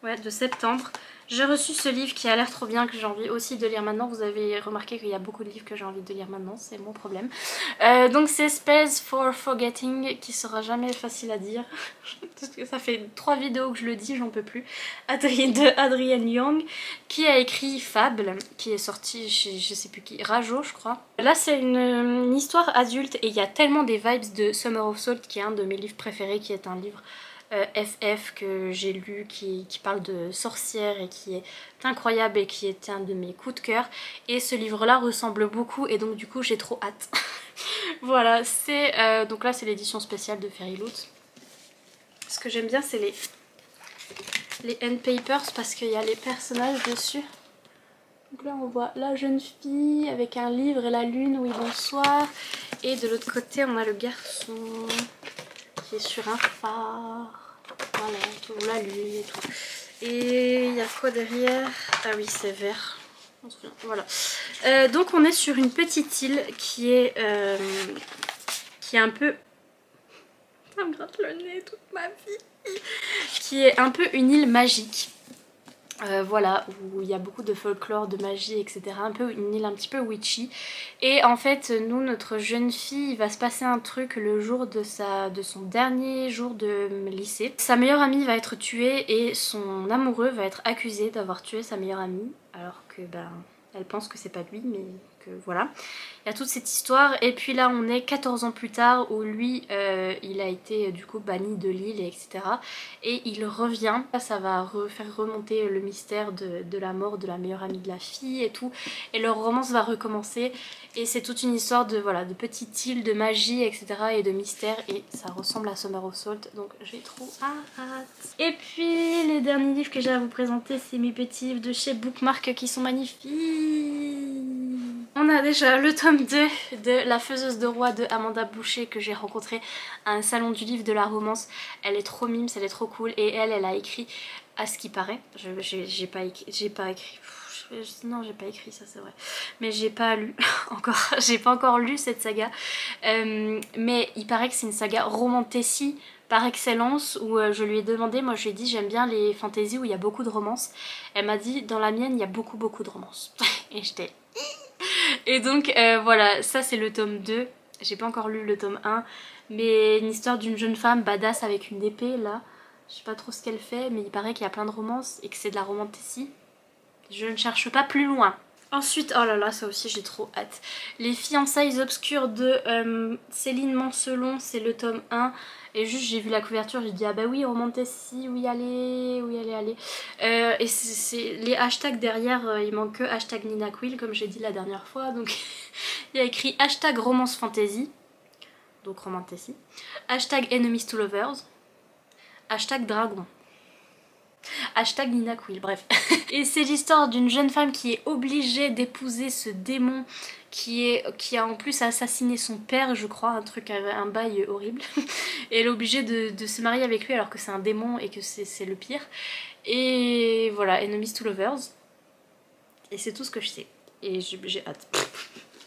ouais, de septembre. J'ai reçu ce livre qui a l'air trop bien, que j'ai envie aussi de lire maintenant. Vous avez remarqué qu'il y a beaucoup de livres que j'ai envie de lire maintenant, c'est mon problème. Donc c'est Space for Forgetting, qui sera jamais facile à dire. Parce que ça fait 3 vidéos que je le dis, j'en peux plus. De Adrienne Young, qui a écrit Fable, qui est sorti chez je sais plus qui, Rajo je crois. Là c'est une histoire adulte, et il y a tellement des vibes de Summer of Salt, qui est un de mes livres préférés, qui est un livre FF que j'ai lu, qui parle de sorcières et qui est incroyable et qui est un de mes coups de cœur. Et ce livre là ressemble beaucoup, et donc du coup j'ai trop hâte. Voilà, c'est donc là c'est l'édition spéciale de Fairy Loot. Ce que j'aime bien c'est les end papers, parce qu'il y a les personnages dessus. Donc là on voit la jeune fille avec un livre et la lune, oui bonsoir, et de l'autre côté on a le garçon qui est sur un phare. Voilà, tout, la lune et tout. Et il y a quoi derrière? Ah oui, c'est vert. On se souvient. Voilà. Donc on est sur une petite île qui est un peu... Ça me gratte le nez toute ma vie. Qui est un peu une île magique. Voilà, où il y a beaucoup de folklore, de magie, etc. Un peu une île un petit peu witchy. Et en fait, nous, notre jeune fille, il va se passer un truc le jour de son dernier jour de lycée. Sa meilleure amie va être tuée et son amoureux va être accusé d'avoir tué sa meilleure amie. Alors que, ben, elle pense que c'est pas lui, mais que voilà. Il y a toute cette histoire. Et puis là, on est 14 ans plus tard, où lui, il a été du coup banni de l'île, etc. Et il revient. Ça va faire remonter le mystère de la mort de la meilleure amie de la fille et tout. Et leur romance va recommencer. Et c'est toute une histoire de, voilà, de petite île, de magie, etc. et de mystère. Et ça ressemble à Summer of Salt. Donc j'ai trop hâte. Et puis les derniers livres que j'ai à vous présenter, c'est mes petits livres de chez Bookmark qui sont magnifiques. On a déjà le tome 2 de La Faiseuse de Roi de Amanda Boucher que j'ai rencontré à un salon du livre de la romance. Elle est trop mimes, elle est trop cool et elle a écrit à ce qui paraît. J'ai pas écrit. Non, j'ai pas écrit, ça c'est vrai. Mais j'ai pas lu encore. J'ai pas encore lu cette saga. Mais il paraît que c'est une saga romantasy par excellence, où je lui ai demandé, moi je lui ai dit j'aime bien les fantaisies où il y a beaucoup de romance. Elle m'a dit dans la mienne il y a beaucoup de romance. Et j'étais... Et donc voilà, ça c'est le tome 2. J'ai pas encore lu le tome 1. Mais une histoire d'une jeune femme badass avec une épée là. Je sais pas trop ce qu'elle fait, mais il paraît qu'il y a plein de romances et que c'est de la romantasy. Je ne cherche pas plus loin. Ensuite, oh là là, ça aussi j'ai trop hâte. Les fiançailles obscures de Céline Mancelon, c'est le tome 1. Et juste j'ai vu la couverture, j'ai dit ah bah oui, romantasy, oui allez, allez. Et c'est les hashtags derrière, il manque que hashtag Nina Quill comme j'ai dit la dernière fois. Donc il y a écrit hashtag romance fantasy, donc romantasy. Hashtag enemies to lovers. Hashtag dragon. Hashtag Nina Quill, bref. Et c'est l'histoire d'une jeune femme qui est obligée d'épouser ce démon qui a en plus assassiné son père, je crois, un bail horrible. Et elle est obligée de se marier avec lui alors que c'est un démon et que c'est le pire. Et voilà, Enemies to Lovers. Et c'est tout ce que je sais. Et j'ai hâte.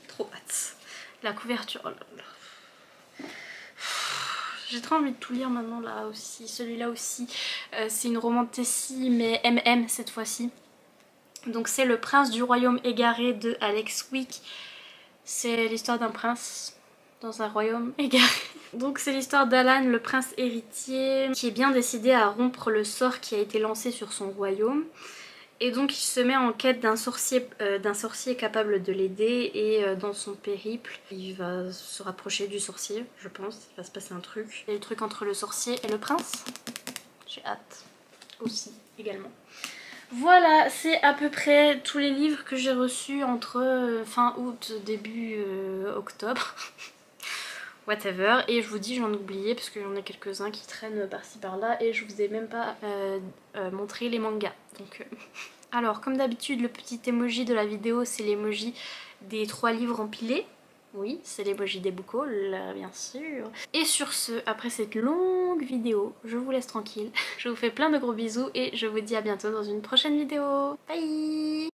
Trop hâte. La couverture, oh là là. J'ai trop envie de tout lire maintenant là aussi, celui-là aussi. C'est une romantasy mais MM cette fois-ci. Donc c'est Le Prince du Royaume Égaré de Alex Wick. C'est l'histoire d'un prince dans un royaume égaré. Donc c'est l'histoire d'Alan, le prince héritier, qui est bien décidé à rompre le sort qui a été lancé sur son royaume. Et donc il se met en quête d'un sorcier capable de l'aider et dans son périple, il va se rapprocher du sorcier, je pense, il va se passer un truc. Il y a le truc entre le sorcier et le prince. J'ai hâte aussi, également. Voilà, c'est à peu près tous les livres que j'ai reçus entre fin août, début octobre. Whatever. Et je vous dis, j'en ai oublié parce qu'il y en a quelques-uns qui traînent par-ci par-là et je vous ai même pas montré les mangas. Donc, alors, comme d'habitude, le petit emoji de la vidéo, c'est l'emoji des 3 livres empilés. Oui, c'est l'emoji des book hauls, bien sûr. Et sur ce, après cette longue vidéo, je vous laisse tranquille. Je vous fais plein de gros bisous et je vous dis à bientôt dans une prochaine vidéo. Bye!